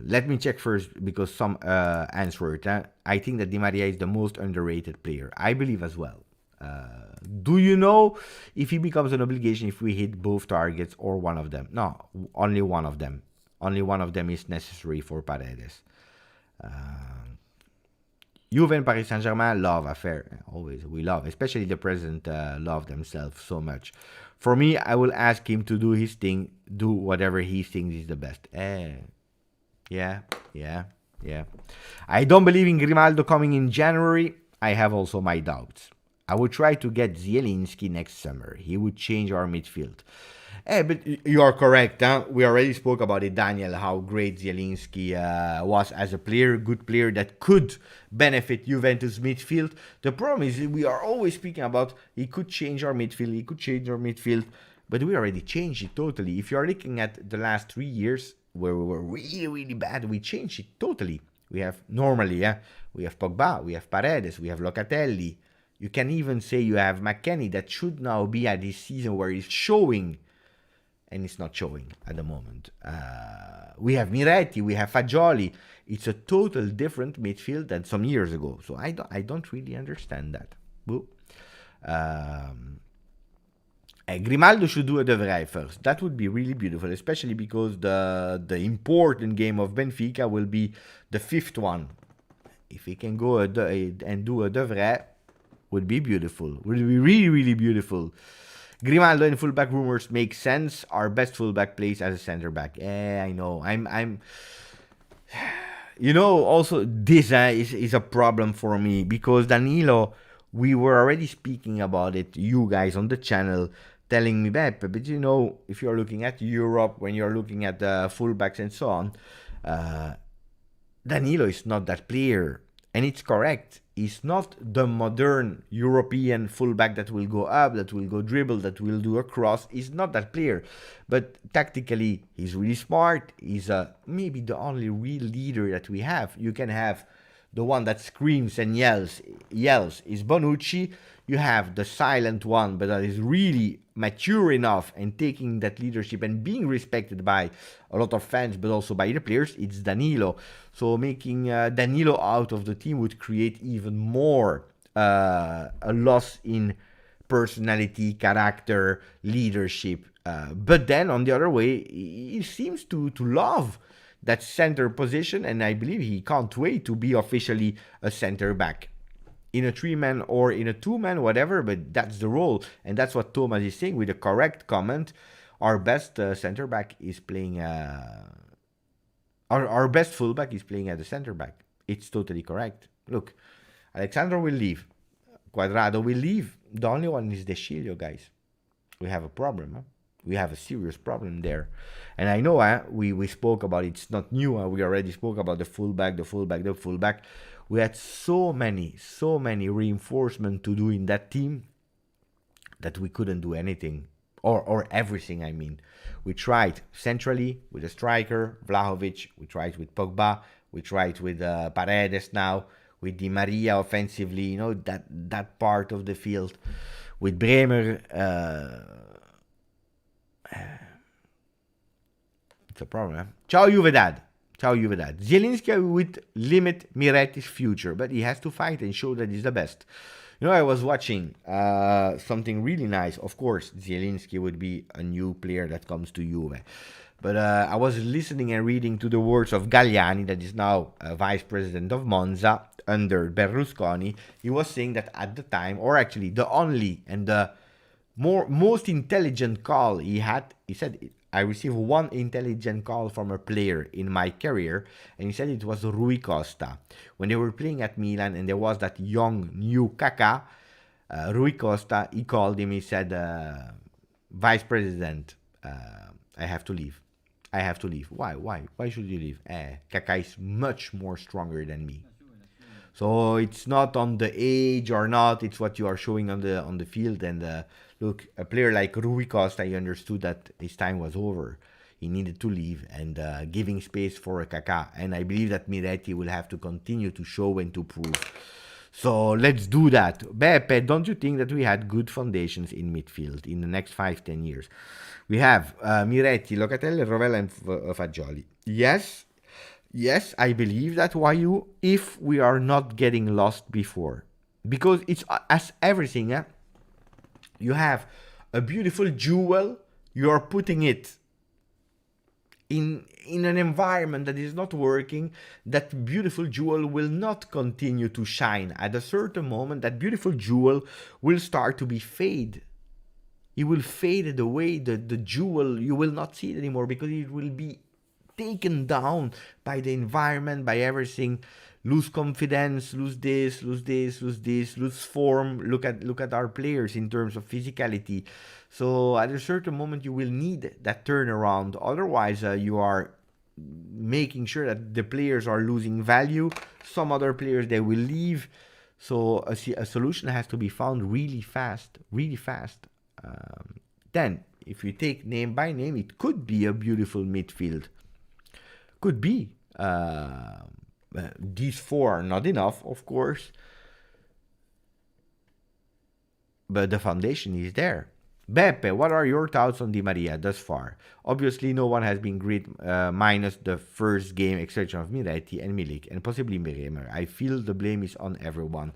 Let me check first, because some answered. I think that Di Maria is the most underrated player. I believe as well. Do you know if he becomes an obligation if we hit both targets or one of them? No, only one of them. Only one of them is necessary for Paredes. Juve and Paris Saint-Germain love affair. Always, we love, especially the president love themselves so much. For me, I will ask him to do his thing, do whatever he thinks is the best. Yeah. I don't believe in Grimaldo coming in January. I have also my doubts. I would try to get Zielinski next summer. He would change our midfield. But you are correct. Huh? We already spoke about it, Daniel, how great Zielinski was as a player, good player that could benefit Juventus midfield. The problem is we are always speaking about he could change our midfield, but we already changed it totally. If you are looking at the last 3 years where we were really, really bad, we changed it totally. We have normally, we have Pogba, we have Paredes, we have Locatelli. You can even say you have McKennie that should now be at this season where he's showing, and it's not showing at the moment. We have Miretti, we have Fagioli. It's a total different midfield than some years ago. So I don't really understand that. Grimaldo should do a De Vrij first. That would be really beautiful, especially because the important game of Benfica will be the 5th one. If he can go and do a De Vrij, would be beautiful. Would be really, really beautiful. Grimaldo and fullback rumors make sense. Our best fullback plays as a center back. I know. I'm. Also this is a problem for me because Danilo. We were already speaking about it. You guys on the channel telling me, Beppe, but if you're looking at Europe, when you're looking at the fullbacks and so on, Danilo is not that player. And it's correct. He's not the modern European fullback that will go up, that will go dribble, that will do a cross. He's not that player. But tactically, he's really smart. He's maybe the only real leader that we have. You can have the one that screams and yells is Bonucci. You have the silent one, but that is really mature enough and taking that leadership and being respected by a lot of fans, but also by the players. It's Danilo. So making Danilo out of the team would create even more a loss in personality, character, leadership. But then on the other way, he seems to love that center position, and I believe he can't wait to be officially a center back in a 3-man or in a 2-man, whatever, but that's the role. And that's what Thomas is saying with the correct comment. Our best center back is playing, our best fullback is playing as a center back. It's totally correct. Look, Alexandro will leave. Quadrado will leave. The only one is De Sciglio, guys. We have a problem, huh? We have a serious problem there. And I know we spoke about it. It's not new. We already spoke about the fullback. We had so many reinforcements to do in that team that we couldn't do anything. Or everything, I mean. We tried centrally with a striker, Vlahovic. We tried with Pogba. We tried with Paredes now. With Di Maria offensively. That part of the field. With Bremer... it's a problem, huh? Ciao Juventini. Zielinski would limit Miretti's future, but he has to fight and show that he's the best. I was watching something really nice. Of course, Zielinski would be a new player that comes to Juve. But I was listening and reading to the words of Galliani, that is now vice president of Monza under Berlusconi. He was saying that at the time, or actually the only and the most intelligent call he had, he said, I received one intelligent call from a player in my career, and he said it was Rui Costa. When they were playing at Milan and there was that young, new Kaká, Rui Costa, he called him, he said, Vice President, I have to leave. Why should you leave? Kaká is much more stronger than me. So it's not on the age or not, it's what you are showing on the field. And look, a player like Rui Costa, he understood that his time was over. He needed to leave and giving space for a Kaká. And I believe that Miretti will have to continue to show and to prove. So let's do that. Beppe, don't you think that we had good foundations in midfield in the next 5-10 years? We have Miretti, Locatelli, Rovella, and Fagioli. Yes, I believe that. Why if we are not getting lost before? Because it's as everything, you have a beautiful jewel, you are putting it in an environment that is not working. That beautiful jewel will not continue to shine. At a certain moment, that beautiful jewel will start to be fade. It will fade away, the jewel, you will not see it anymore because it will be taken down by the environment, by everything. Lose confidence, lose this, lose this, lose this, lose form. Look at our players in terms of physicality. So at a certain moment, you will need that turnaround. Otherwise, you are making sure that the players are losing value. Some other players, they will leave. So a solution has to be found really fast, really fast. Then, if you take name by name, it could be a beautiful midfield. Could be. These four are not enough, of course. But the foundation is there. Beppe, what are your thoughts on Di Maria thus far? Obviously, no one has been great, minus the first game exception of Miretti and Milik, and possibly Bremer. I feel the blame is on everyone.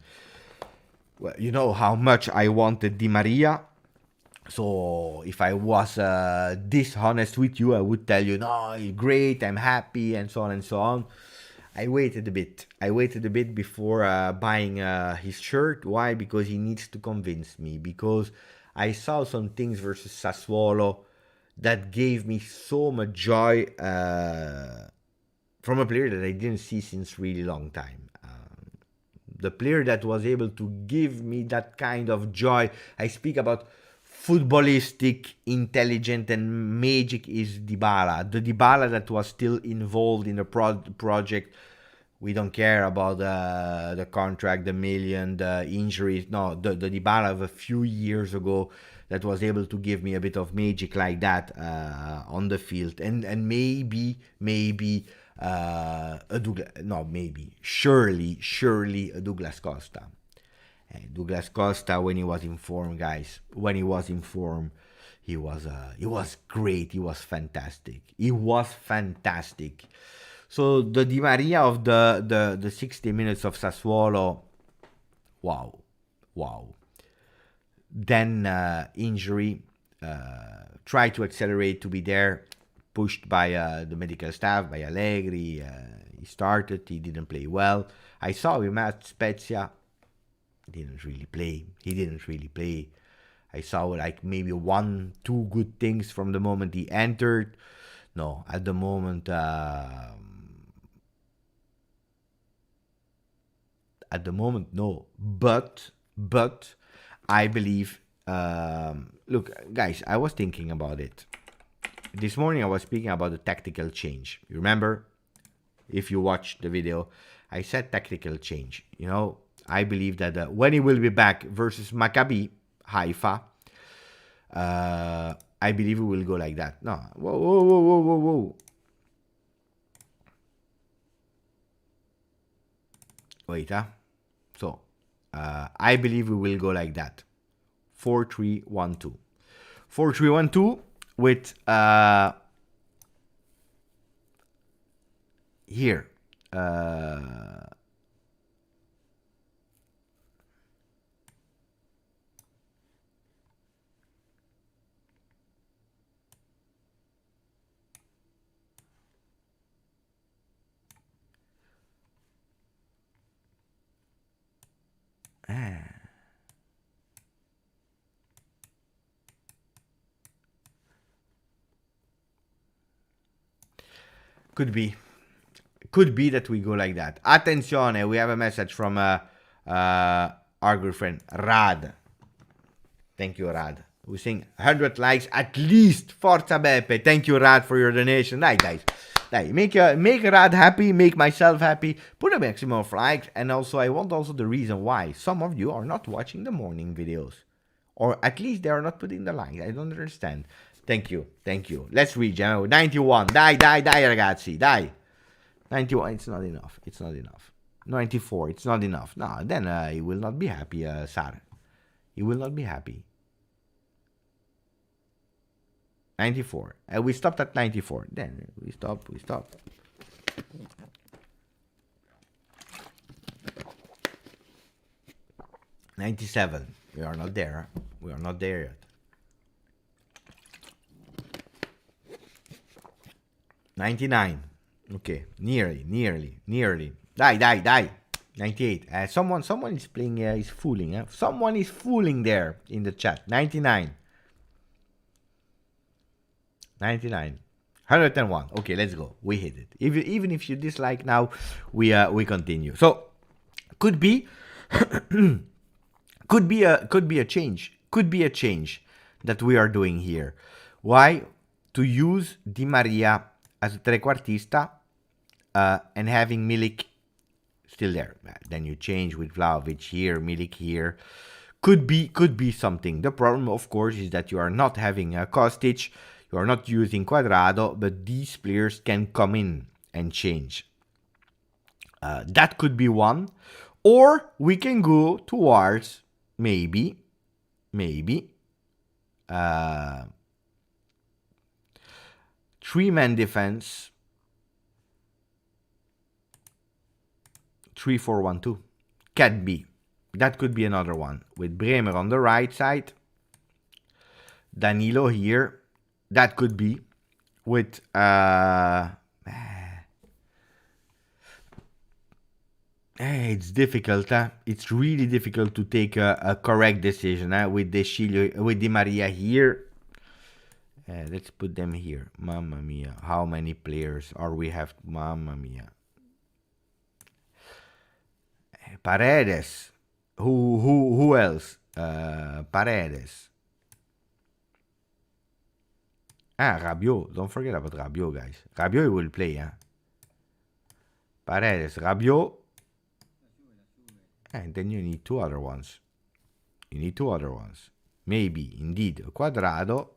Well, you know how much I wanted Di Maria. So if I was dishonest with you, I would tell you, no, great, I'm happy, and so on and so on. I waited a bit. Before buying his shirt. Why? Because he needs to convince me. Because I saw some things versus Sassuolo that gave me so much joy from a player that I didn't see since really long time. The player that was able to give me that kind of joy. I speak about footballistic, intelligent, and magic is Dybala. The Dybala that was still involved in the project. We don't care about the contract, the million, the injuries. No, the Dybala of a few years ago that was able to give me a bit of magic like that on the field. And maybe surely a Douglas Costa. Douglas Costa, when he was in form, guys, he was great. He was fantastic. So the Di Maria of the 60 minutes of Sassuolo, wow. Then injury, tried to accelerate to be there, pushed by the medical staff, by Allegri. He started, he didn't play well. I saw him at Spezia. He didn't really play. I saw like maybe 1-2 good things from the moment he entered. No, at the moment, no. But I believe. Look, guys, I was thinking about it. This morning I was speaking about the tactical change. You remember? If you watched the video, I said tactical change. You know, I believe that when he will be back versus Maccabi Haifa, I believe it will go like that. No, whoa. Wait, So, I believe we will go like that. 4-3-1-2. 4-3-1-2 with here. Could be that we go like that. Attenzione, we have a message from our good friend Rad. Thank you, Rad. We're saying 100 likes at least. Forza Beppe. Thank you, Rad, for your donation. Dai, guys. Dai, make Rad happy, make myself happy. Put a maximum of likes. And also, I want also the reason why some of you are not watching the morning videos. Or at least they are not putting the likes. I don't understand. Thank you. Let's read, 91. Dai, ragazzi. Dai. 91, it's not enough. 94, it's not enough. No, then he will not be happy, Sar. He will not be happy. 94. We stopped at 94. Then we stop. 97. We are not there. We are not there yet. 99. Okay, nearly. Die. 98. Someone is playing. Is fooling. Someone is fooling there in the chat. 99. 101. Okay, let's go. We hit it. Even if you dislike now, we continue. So could be could be a change. Could be a change that we are doing here. Why? To use Di Maria as a trequartista and having Milik still there. Then you change with Vlahovic here, Milik here. Could be something. The problem, of course, is that you are not having a Kostic, you are not using Quadrado, but these players can come in and change. That could be one. Or we can go towards maybe three-man defense, 3-4-1-2. Can be. That could be another one. With Bremer on the right side. Danilo here. That could be. With it's difficult. It's really difficult to take a correct decision with Di Maria here. Let's put them here. Mamma mia. How many players are we have? Mamma mia. Paredes. Who else? Paredes. Rabiot. Don't forget about Rabiot, guys. Rabiot will play, Paredes, Rabiot. And then you need two other ones. Maybe, indeed, a Quadrado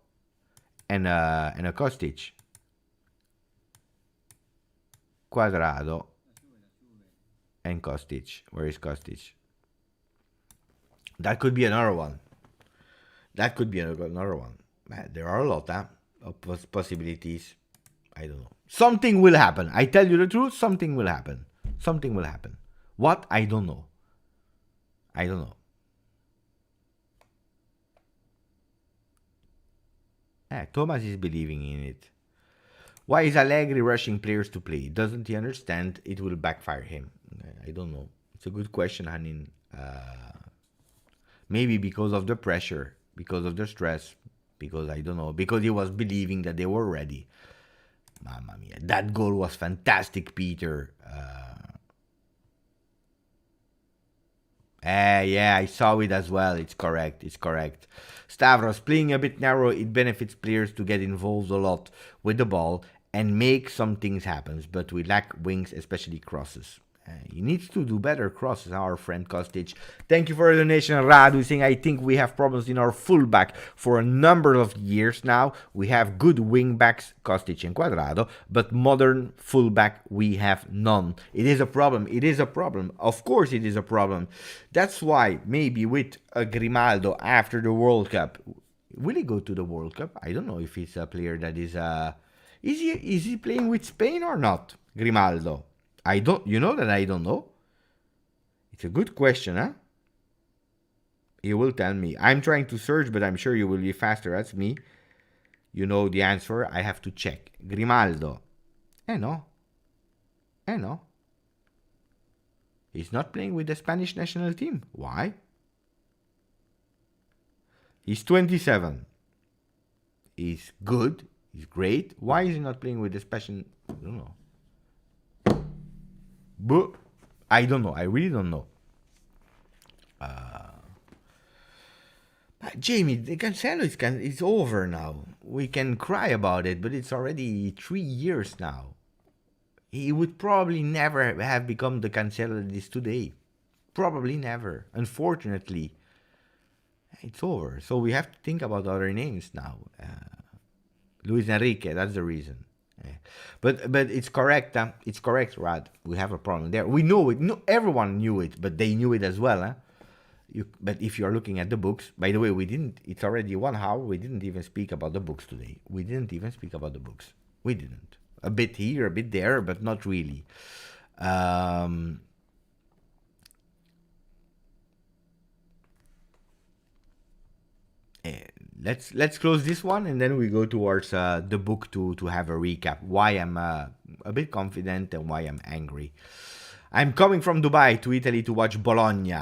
and a Kostic. Quadrado and Kostic. Where is Kostic? That could be another one. There are a lot of possibilities. I don't know. Something will happen. I tell you the truth, something will happen. What? I don't know. Thomas is believing in it. Why is Allegri rushing players to play? Doesn't he understand it will backfire him? I don't know. It's a good question, Hanin. Maybe because of the pressure, because of the stress, because I don't know, because he was believing that they were ready. Mamma mia, that goal was fantastic, Peter. Yeah, I saw it as well. It's correct. Stavros, playing a bit narrow, it benefits players to get involved a lot with the ball and make some things happen, but we lack wings, especially crosses. He needs to do better crosses, our friend Kostic. Thank you for the donation, Radu, saying I think we have problems in our fullback for a number of years now. We have good wing backs, Kostic and Quadrado, but modern fullback we have none. It is a problem. Of course it is a problem. That's why maybe with a Grimaldo after the World Cup, will he go to the World Cup? I don't know if he's a player that is he playing with Spain or not, Grimaldo? I don't know. It's a good question, You will tell me. I'm trying to search, but I'm sure you will be faster as me. You know the answer. I have to check. Grimaldo. No. He's not playing with the Spanish national team. Why? He's 27. He's good. He's great. Why is he not playing with the Spanish? I don't know. But I don't know. I really don't know. Jamie, the Cancelo is over now. We can cry about it, but it's already 3 years now. He would probably never have become the Cancelo that is today. Probably never. Unfortunately, it's over. So we have to think about other names now. Luis Enrique, that's the reason. But it's correct. It's correct, Rad. We have a problem there. We know it. No, everyone knew it, but they knew it as well. But if you're looking at the books, by the way, we didn't. It's already 1 hour. We didn't even speak about the books today. We didn't. A bit here, a bit there, but not really. Let's close this one and then we go towards the book to have a recap. Why I'm a bit confident and why I'm angry. I'm coming from Dubai to Italy to watch Bologna.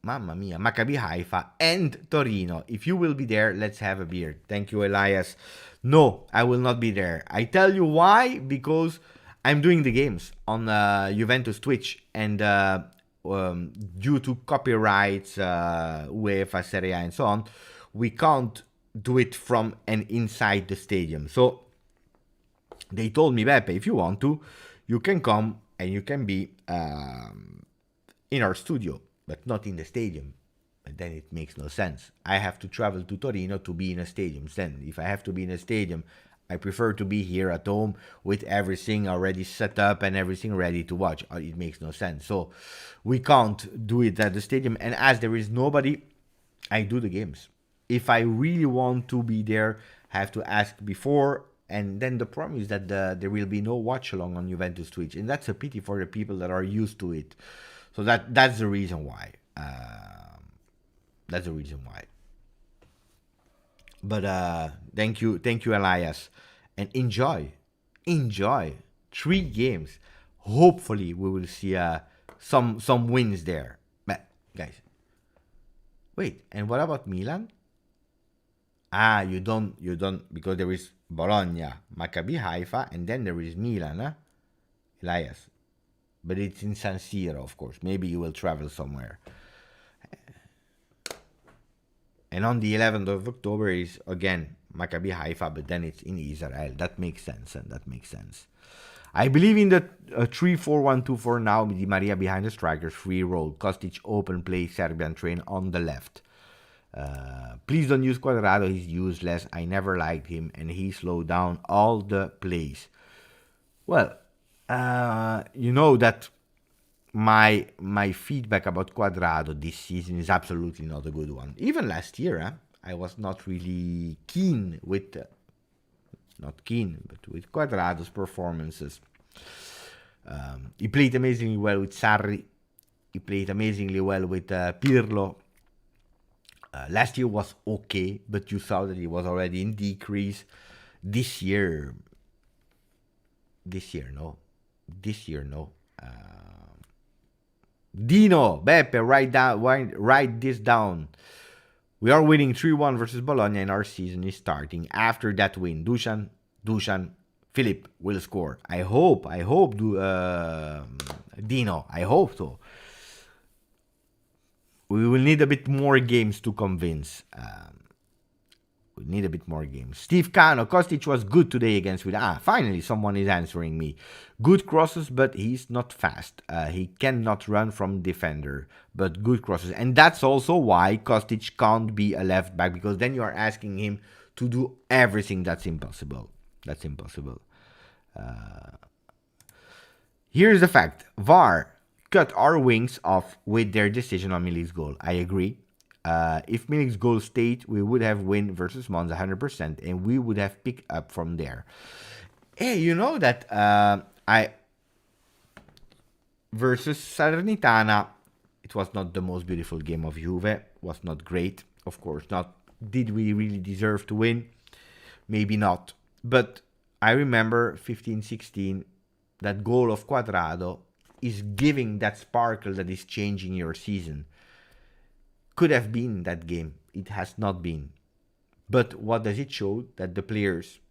Mamma mia, Maccabi Haifa and Torino. If you will be there, let's have a beer. Thank you, Elias. No, I will not be there. I tell you why, because I'm doing the games on Juventus Twitch, and due to copyrights, UEFA, Serie A, and so on, we can't do it from and inside the stadium. So they told me, Beppe, if you want to, you can come and you can be in our studio, but not in the stadium. But then it makes no sense. I have to travel to Torino to be in a stadium. Then, if I have to be in a stadium, I prefer to be here at home with everything already set up and everything ready to watch. It makes no sense. So we can't do it at the stadium. And as there is nobody, I do the games. If I really want to be there, I have to ask before. And then the problem is that there will be no watch along on Juventus Twitch. And that's a pity for the people that are used to it. So that's the reason why. That's the reason why. But thank you, Elias, and enjoy 3 games. Hopefully, we will see some wins there. But guys, wait, and what about Milan? You don't because there is Bologna, Maccabi Haifa, and then there is Milan, huh? Elias. But it's in San Siro, of course. Maybe you will travel somewhere. And on the 11th of October is, again, Maccabi Haifa, but then it's in Israel. That makes sense, and that makes sense. I believe in the 3-4-1-2 for now. Di Maria behind the strikers, free roll. Kostic open play, Serbian train on the left. Please don't use Quadrado. He's useless. I never liked him, and he slowed down all the plays. Well, you know that my feedback about Quadrado this season is absolutely not a good one. Even last year, I was not really keen with, but with Quadrado's performances. He played amazingly well with Sarri. He played amazingly well with Pirlo. Last year was okay, but you saw that he was already in decrease. This year, no. Dino, Beppe, write this down. We are winning 3-1 versus Bologna, and our season is starting. After that win, Dusan, Philip will score. I hope, Dino, I hope so. We will need a bit more games to convince. We need a bit more games. Steve Cano, Kostic was good today against Vidal. Finally, someone is answering me. Good crosses, but he's not fast. He cannot run from defender, but good crosses. And that's also why Kostic can't be a left back, because then you are asking him to do everything. That's impossible. Here's the fact. VAR cut our wings off with their decision on Milik's goal. I agree. If Milik's goal stayed, we would have win versus Monza 100%, and we would have picked up from there. Hey, you know that versus Salernitana, it was not the most beautiful game of Juve. Was not great, of course not. Did we really deserve to win? Maybe not. But I remember 15-16, that goal of Quadrado is giving that sparkle that is changing your season. Could have been that game. It has not been. But what does it show? That the players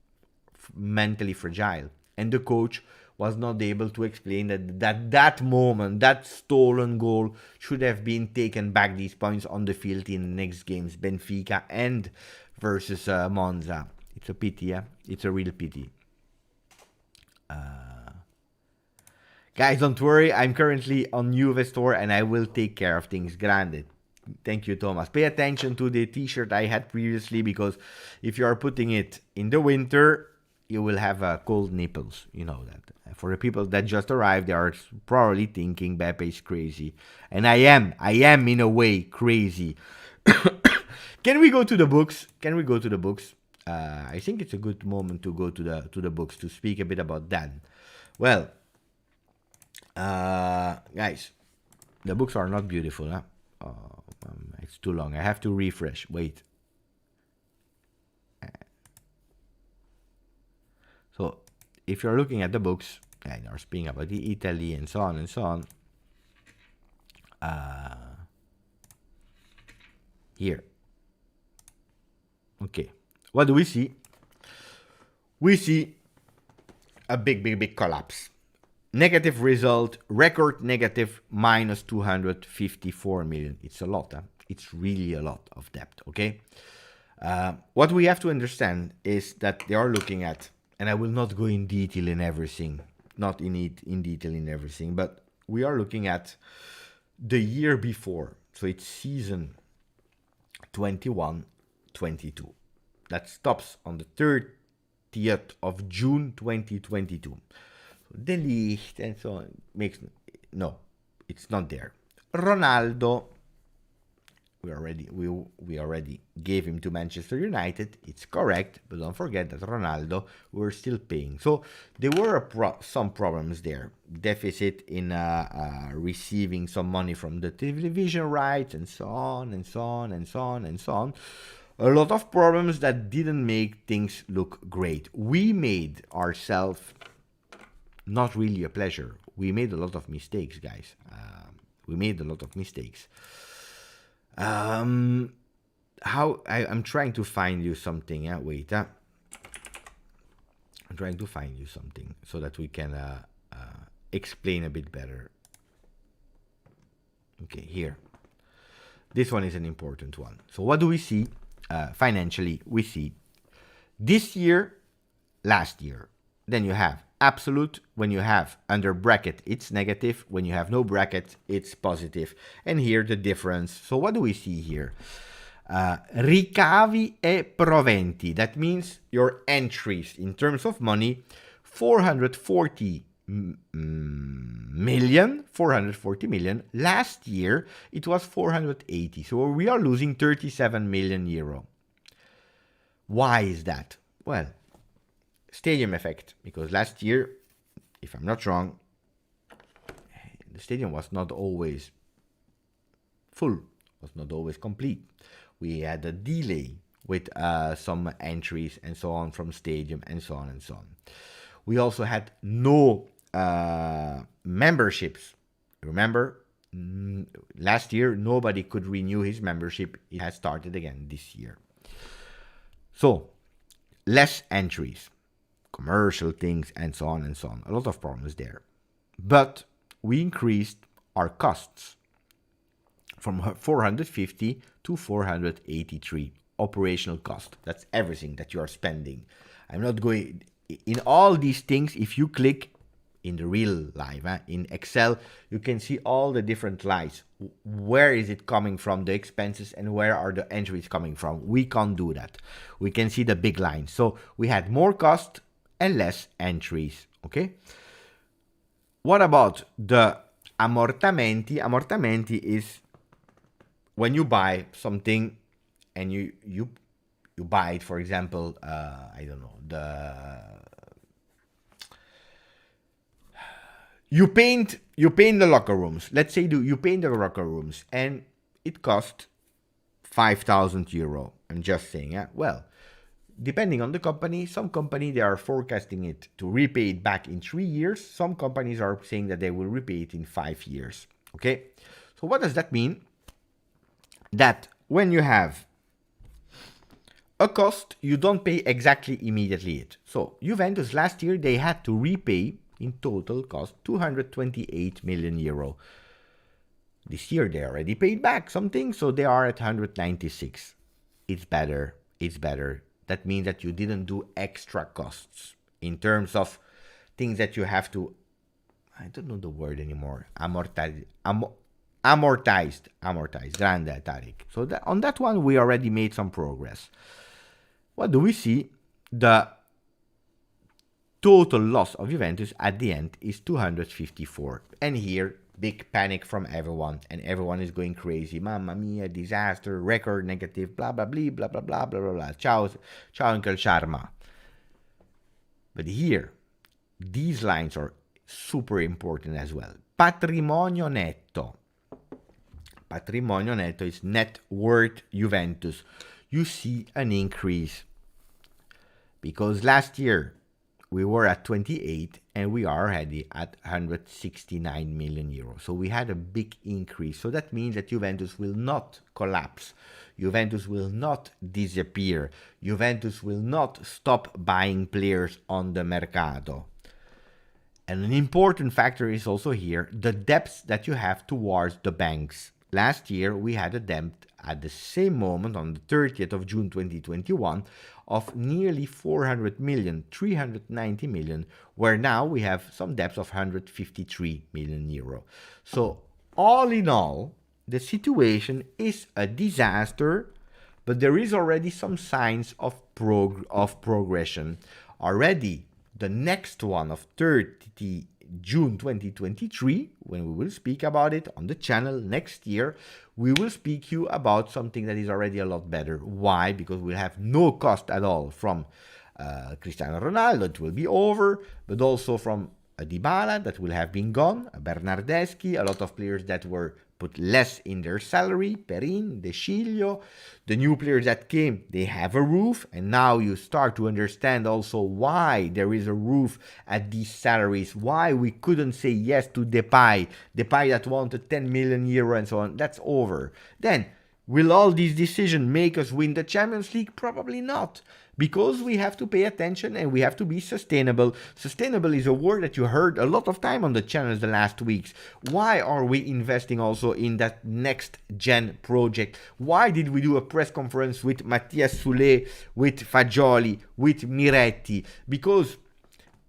mentally fragile, and the coach was not able to explain that moment, that stolen goal, should have been taken back these points on the field in the next games, Benfica and versus Monza. It's a pity, yeah? It's a real pity. Guys, don't worry. I'm currently on Juve store, and I will take care of things. Granted. Thank you, Thomas. Pay attention to the t-shirt I had previously, because if you are putting it in the winter, you will have cold nipples. You know that. For the people that just arrived, they are probably thinking Beppe is crazy. And I am in a way crazy. Can we go to the books? I think it's a good moment to go to the books to speak a bit about that. Well, guys, the books are not beautiful, huh? It's too long. I have to refresh. Wait. So, if you're looking at the books, and you're speaking about Italy and so on and so on, here. Okay, what do we see? We see a big collapse. Negative result, record negative, minus 254 million. It's a lot, huh? It's really a lot of debt, okay? What we have to understand is that they are looking at, and I will not go in detail in everything, not in detail in everything, but we are looking at the year before. So it's season 21-22. That stops on the 30th of June 2022. De Ligt and so on makes no, it's not there. Ronaldo, we already gave him to Manchester United. It's correct, but don't forget that Ronaldo we're still paying. So there were some problems there. Deficit in receiving some money from the television rights and so on and so on and so on and so on. A lot of problems that didn't make things look great. We made ourselves not really a pleasure. We made a lot of mistakes, guys. We made a lot of mistakes. I'm trying to find you something. Wait. I'm trying to find you something so that we can explain a bit better. Okay, here. This one is an important one. So what do we see? Financially, we see this year, last year. Then you have absolute. When you have under bracket, it's negative. When you have no bracket, it's positive. And here the difference. So what do we see here? Ricavi e proventi. That means your entries in terms of money, 440 million. Last year, it was 480. So we are losing 37 million euro. Why is that? Well, stadium effect, because last year, if I'm not wrong, the stadium was not always full, was not always complete. We had a delay with some entries and so on from stadium and so on and so on. We also had no memberships. Remember, last year nobody could renew his membership. It has started again this year. So, less entries, commercial things, and so on and so on. A lot of problems there. But we increased our costs from 450 to 483 operational cost. That's everything that you are spending. I'm not going in all these things. If you click in the real life, in Excel, you can see all the different lines. Where is it coming from, the expenses, and where are the entries coming from? We can't do that. We can see the big lines. So we had more cost and less entries, okay? What about the ammortamenti? Ammortamenti is when you buy something and you buy it, for example, I don't know, you paint the locker rooms. Let's say you paint the locker rooms and it cost 5,000 euro. I'm just saying, yeah. Well, depending on the company, some company they are forecasting it to repay it back in 3 years. Some companies are saying that they will repay it in 5 years. Okay, so what does that mean? That when you have a cost, you don't pay exactly immediately it. So Juventus last year they had to repay in total cost 228 million euro. This year they already paid back something, so they are at 196. It's better. It's better. That means that you didn't do extra costs in terms of things that you have to, I don't know the word anymore, amortized. Grande, Tariq. So on that one, we already made some progress. What do we see? The total loss of Juventus at the end is 254. And here, big panic from everyone. And everyone is going crazy. Mamma mia, disaster, record negative, blah, blah, blah, blah, blah, blah, blah, blah. Ciao, Uncle Sharma. But here, these lines are super important as well. Patrimonio netto. Patrimonio netto is net worth Juventus. You see an increase because last year we were at 28 and we are already at 169 million euros. So we had a big increase. So that means that Juventus will not collapse. Juventus will not disappear. Juventus will not stop buying players on the Mercato. And an important factor is also here the debts that you have towards the banks. Last year, we had a debt at the same moment, on the 30th of June 2021, of nearly 400 million, 390 million, where now we have some debts of 153 million euro. So, all in all, the situation is a disaster, but there is already some signs of progression. Already, the next one of 30 June 2023, when we will speak about it on the channel next year, we will speak to you about something that is already a lot better. Why? Because we'll have no cost at all from Cristiano Ronaldo, it will be over, but also from a Dybala that will have been gone, a Bernardeschi, a lot of players that were put less in their salary, Perin, De Sciglio, the new players that came, they have a roof, and now you start to understand also why there is a roof at these salaries, why we couldn't say yes to Depay that wanted 10 million euro and so on. That's over. Then, will all these decisions make us win the Champions League? Probably not. Because we have to pay attention and we have to be sustainable. Sustainable is a word that you heard a lot of time on the channels the last weeks. Why are we investing also in that next gen project? Why did we do a press conference with Mattias Soulé, with Fagioli, with Miretti? Because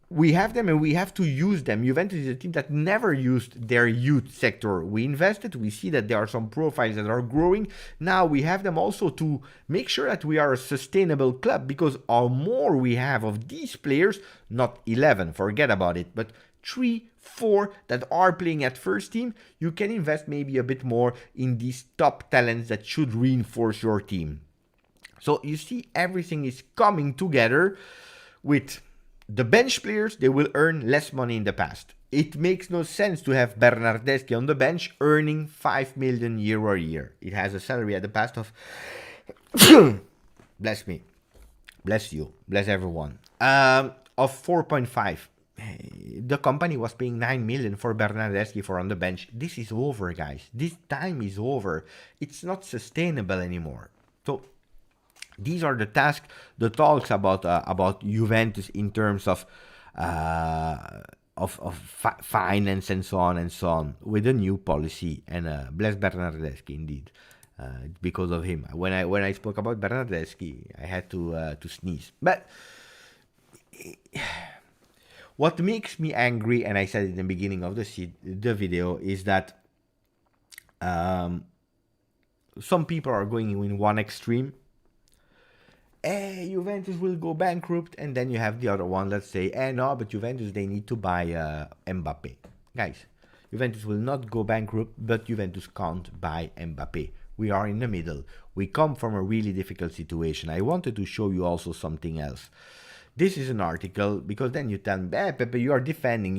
we have them and we have to use them. Juventus is a team that never used their youth sector. We invested, we see that there are some profiles that are growing. Now we have them also to make sure that we are a sustainable club, because our more we have of these players, not 11, forget about it, but 3, 4 that are playing at first team, you can invest maybe a bit more in these top talents that should reinforce your team. So you see, everything is coming together. With the bench players, they will earn less money in the past. It makes no sense to have Bernardeschi on the bench earning 5 million euro a year. It has a salary at the past of bless me, bless you, bless everyone, of 4.5. The company was paying 9 million for Bernardeschi for on the bench. This is over, guys. This time is over. It's not sustainable anymore. So these are the tasks, the talks about Juventus in terms of finance and so on, with a new policy. And bless Bernardeschi indeed, because of him. When I spoke about Bernardeschi, I had to sneeze. But what makes me angry, and I said it in the beginning of the video, is that some people are going in one extreme. Juventus will go bankrupt, and then you have the other one, let's say, no, but Juventus, they need to buy Mbappe. Guys, Juventus will not go bankrupt, but Juventus can't buy Mbappe. We are in the middle. We come from a really difficult situation. I wanted to show you also something else. This is an article, because then you tell me, Pepe, you are defending.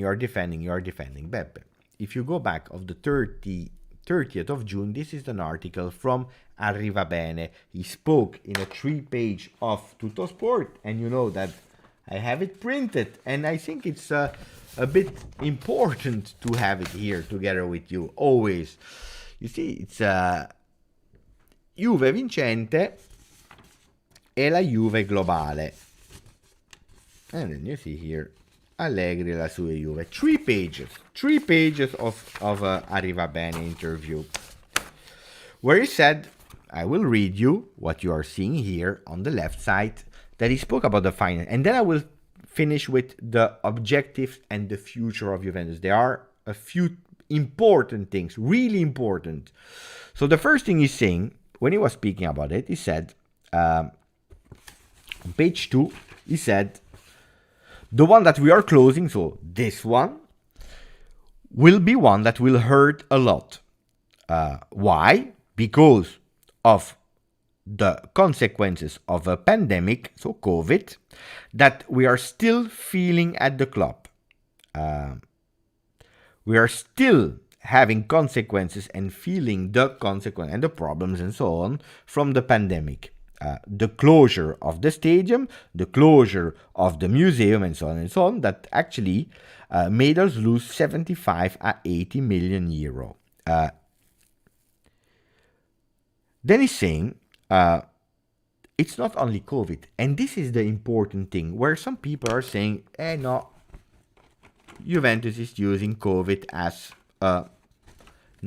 Pepe, if you go back of the 30th of June, this is an article from Arrivabene. He spoke in a 3-page of Tuttosport, and you know that I have it printed, and I think it's a bit important to have it here together with you, always. You see, it's Juve vincente e la Juve globale. And then you see here, Allegri e la sua Juve. 3 pages of Arrivabene interview, where he said, I will read you what you are seeing here on the left side, that he spoke about the finance, and then I will finish with the objectives and the future of Juventus. There are a few important things, really important. So the first thing he's saying, when he was speaking about it, he said, on page 2, he said, the one that we are closing, so this one, will be one that will hurt a lot. Why? Because of the consequences of a pandemic, so COVID, that we are still feeling at the club. We are still having consequences and feeling the consequence and the problems and so on from the pandemic. the closure of the stadium, the closure of the museum, and so on and so on, that actually made us lose 75 à 80 million euro. Then he's saying it's not only COVID, and this is the important thing, where some people are saying, no, Juventus is using COVID as an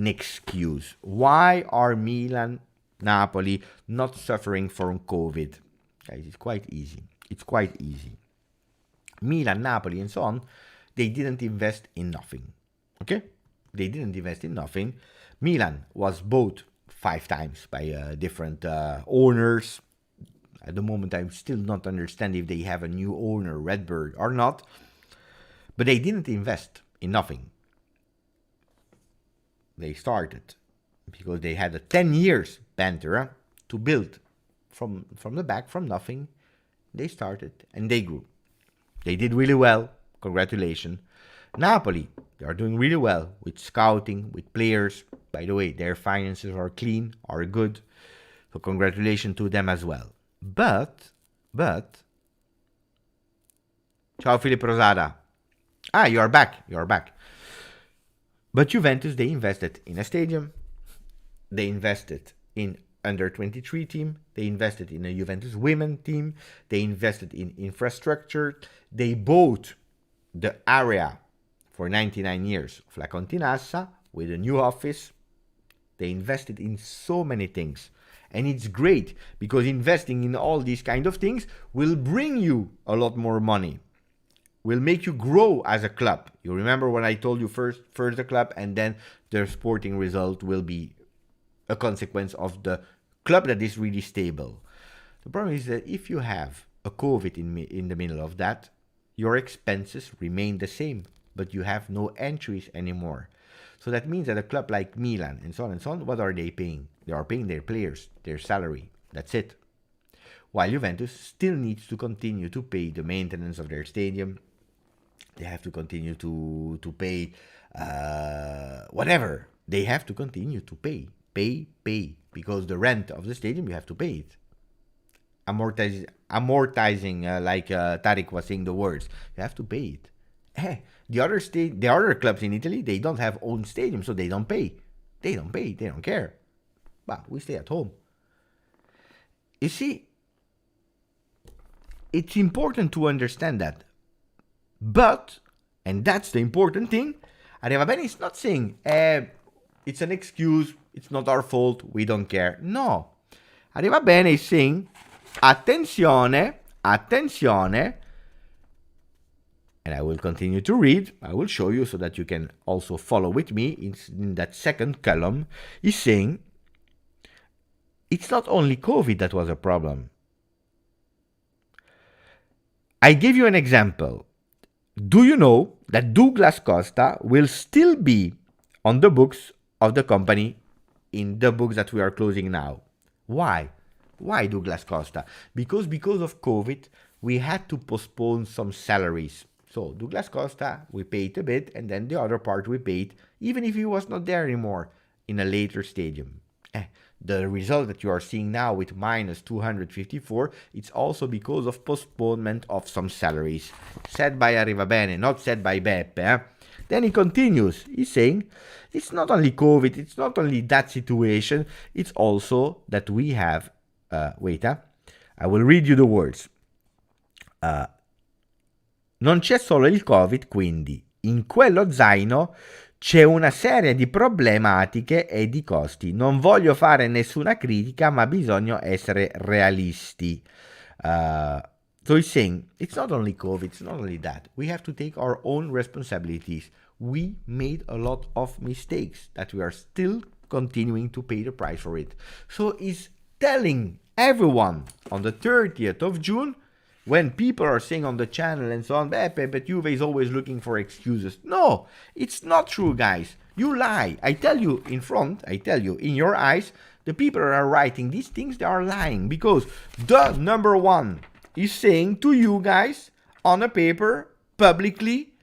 excuse. Why are Milan, Napoli not suffering from COVID? Guys, it's quite easy. It's quite easy. Milan, Napoli, and so on, they didn't invest in nothing. Okay? They didn't invest in nothing. Milan was bought 5 times by different owners. At the moment, I still not understand if they have a new owner, Redbird, or not. But they didn't invest in nothing. They started because they had a 10 years banter to build from the back, from nothing. They started and they grew. They did really well. Congratulations. Napoli, they are doing really well with scouting, with players. By the way, their finances are clean, are good. So congratulations to them as well. But, ciao Filippo Rosada. You are back. But Juventus, they invested in a stadium. They invested in under 23 team. They invested in a Juventus women team. They invested in infrastructure. They bought the area for 99 years of La Continassa with a new office. They invested in so many things. And it's great because investing in all these kind of things will bring you a lot more money. Will make you grow as a club. You remember when I told you first the club and then the sporting result will be a consequence of the club that is really stable. The problem is that if you have a COVID in the middle of that, your expenses remain the same, but you have no entries anymore. So that means that a club like Milan and so on, what are they paying? They are paying their players, their salary. That's it. While Juventus still needs to continue to pay the maintenance of their stadium. They have to continue to pay whatever. They have to continue to pay. Because the rent of the stadium, you have to pay it. Amortizing, like Tariq was saying the words. You have to pay it. The other clubs in Italy, they don't have own stadium, so they don't pay. They don't care. But we stay at home. You see, it's important to understand that. But, and that's the important thing, Arrivabene is not saying, it's an excuse, it's not our fault, we don't care. No. Arrivabene is saying, attenzione, and I will continue to read, I will show you so that you can also follow with me in that second column. He's saying, it's not only COVID that was a problem. I give you an example. Do you know that Douglas Costa will still be on the books of the company in the books that we are closing now? Why? Why Douglas Costa? Because of COVID, we had to postpone some salaries. So Douglas Costa, we paid a bit, and then the other part we paid, even if he was not there anymore, in a later stadium. The result that you are seeing now with minus 254, it's also because of postponement of some salaries. Said by Arrivabene, not said by Beppe. Then he continues. He's saying, it's not only COVID, it's not only that situation, it's also that we have... I will read you the words. Non c'è solo il Covid, quindi. In quello zaino... c'è una serie di problematiche e di costi. Non voglio fare nessuna critica, ma bisogna essere realisti. So he's saying, it's not only COVID, it's not only that. We have to take our own responsibilities. We made a lot of mistakes that we are still continuing to pay the price for it. So he's telling everyone on the 30th of June, when people are saying on the channel and so on, but Juve is always looking for excuses. No, it's not true, guys. You lie. I tell you in front, I tell you in your eyes, the people that are writing these things, they are lying. Because the number one is saying to you guys on a paper, publicly,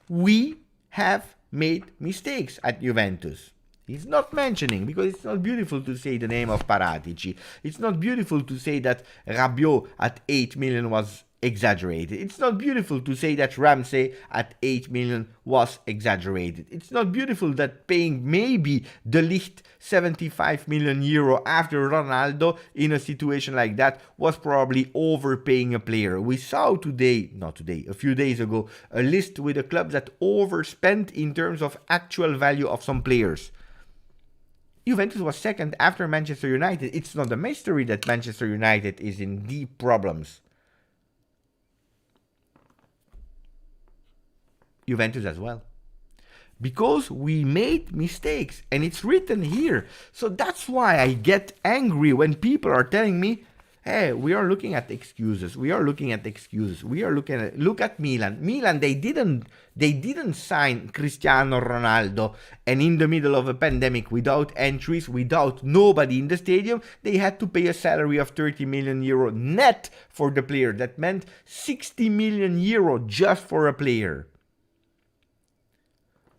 we have made mistakes at Juventus. He's not mentioning, because it's not beautiful to say the name of Paratici. It's not beautiful to say that Rabiot at 8 million was exaggerated. It's not beautiful to say that Ramsey at 8 million was exaggerated. It's not beautiful that paying maybe De Ligt 75 million euro after Ronaldo in a situation like that was probably overpaying a player. We saw a few days ago, a list with the clubs that overspent in terms of actual value of some players. Juventus was second after Manchester United. It's not a mystery that Manchester United is in deep problems. Juventus as well. Because we made mistakes, and it's written here. So that's why I get angry when people are telling me, hey, we are looking at excuses. Look at Milan. Milan, they didn't sign Cristiano Ronaldo, and in the middle of a pandemic, without entries, without nobody in the stadium, they had to pay a salary of 30 million euro net for the player. That meant 60 million euro just for a player.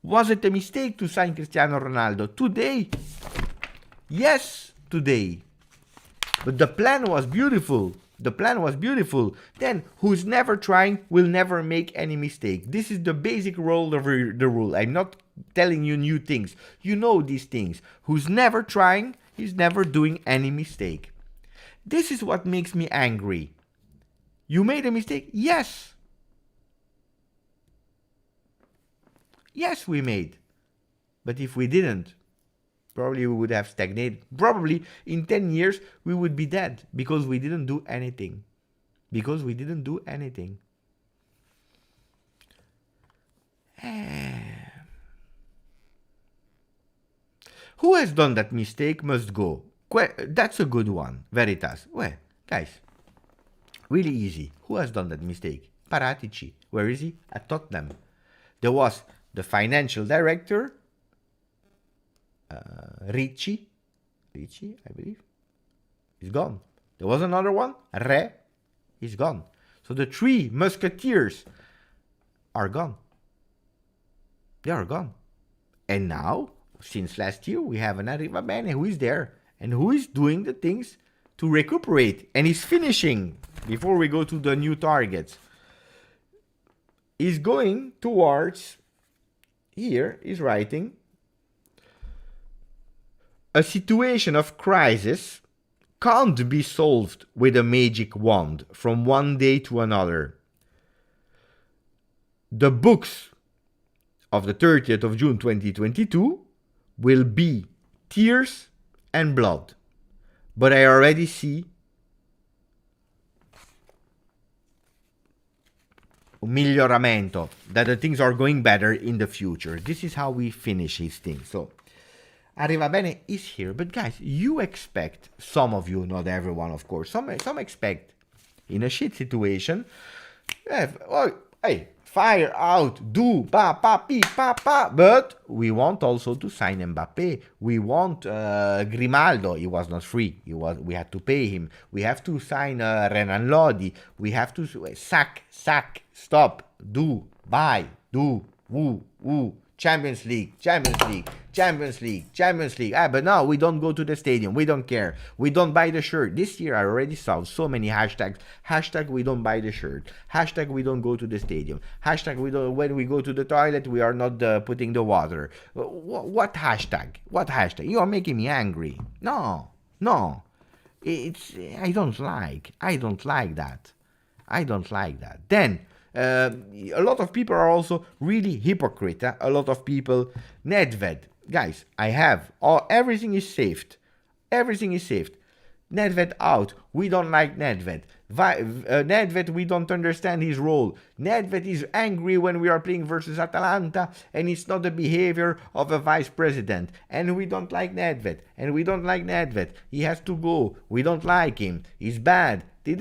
Was it a mistake to sign Cristiano Ronaldo? Today? Yes, today. But the plan was beautiful. Then, who's never trying will never make any mistake. This is the basic rule of the rule. I'm not telling you new things. You know these things. Who's never trying is never doing any mistake. This is what makes me angry. You made a mistake? Yes. Yes, we made. But if we didn't, probably we would have stagnated. Probably in 10 years we would be dead because we didn't do anything. Who has done that mistake must go. That's a good one. Veritas. Well, guys, really easy. Who has done that mistake? Paratici. Where is he? At Tottenham. There was the financial director, Ricci, I believe, is gone. There was another one, Re, is gone. So the three musketeers are gone. They are gone. And now, since last year, we have an Arrivabene who is there and who is doing the things to recuperate and is finishing before we go to the new targets. Is going towards, here is writing, a situation of crisis can't be solved with a magic wand from one day to another. The books of the 30th of June 2022 will be tears and blood. But I already see miglioramento, that the things are going better in the future. This is how we finish these things. So Arrivabene is here, but guys, you expect, some of you, not everyone of course, some expect in a shit situation, hey, fire out, do, pa, pa, pi, pa, pa, but we want also to sign Mbappe. We want Grimaldo. He was not free. We had to pay him. We have to sign Renan Lodi. We have to sack, stop, do, buy, do, woo, Champions League. But no, we don't go to the stadium. We don't care. We don't buy the shirt. This year I already saw so many hashtags. Hashtag we don't buy the shirt. Hashtag we don't go to the stadium. Hashtag we don't, when we go to the toilet, we are not putting the water. What hashtag? You are making me angry. No. I don't like that. Then, a lot of people are also really hypocrite. A lot of people, Nedved. Guys, I have everything is saved. Nedved out. We don't like Nedved. Nedved, we don't understand his role. Nedved is angry when we are playing versus Atalanta, and it's not the behavior of a vice president. And we don't like Nedved. He has to go. We don't like him. He's bad. Now,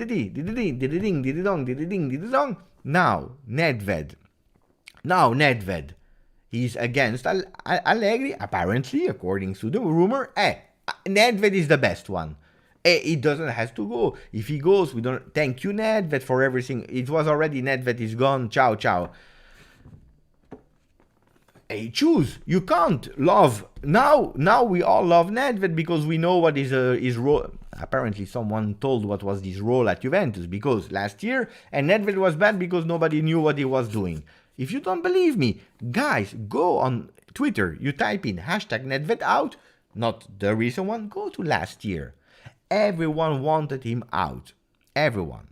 Nedved. He's against Allegri, apparently, according to the rumor. Nedved is the best one. It doesn't have to go. If he goes, we don't. Thank you, Nedved, for everything. It was already Nedved is gone. Ciao. choose. You can't love now. Now we all love Nedved because we know what his role. Apparently, someone told what was his role at Juventus because last year, and Nedved was bad because nobody knew what he was doing. If you don't believe me, guys, go on Twitter. You type in hashtag Nedved out, not the recent one. Go to last year. Everyone wanted him out. Everyone.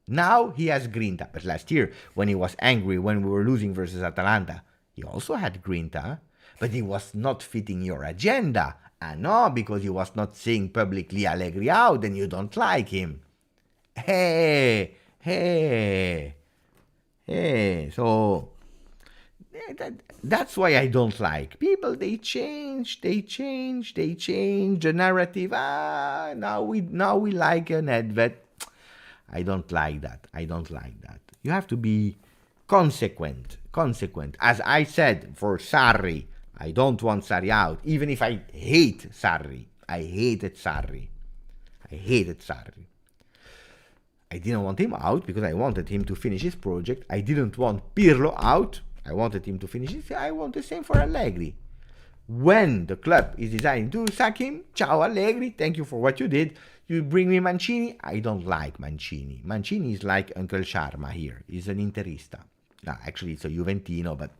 Now he has grinta. But last year, when he was angry when we were losing versus Atalanta, he also had grinta. But he was not fitting your agenda. And no, because he was not saying publicly Allegri out, and you don't like him. Hey. So that's why I don't like people. They change the narrative. Now we like an Nedved. I don't like that. You have to be consequent. As I said for Sarri, I don't want Sarri out, even if I hate Sarri. I hated Sarri. I didn't want him out because I wanted him to finish his project. I didn't want Pirlo out. I wanted him to finish it. I want the same for Allegri. When the club is deciding to sack him, ciao Allegri, thank you for what you did. You bring me Mancini. I don't like Mancini. Mancini is like Uncle Sharma here. He's an Interista. No, actually, it's a Juventino, but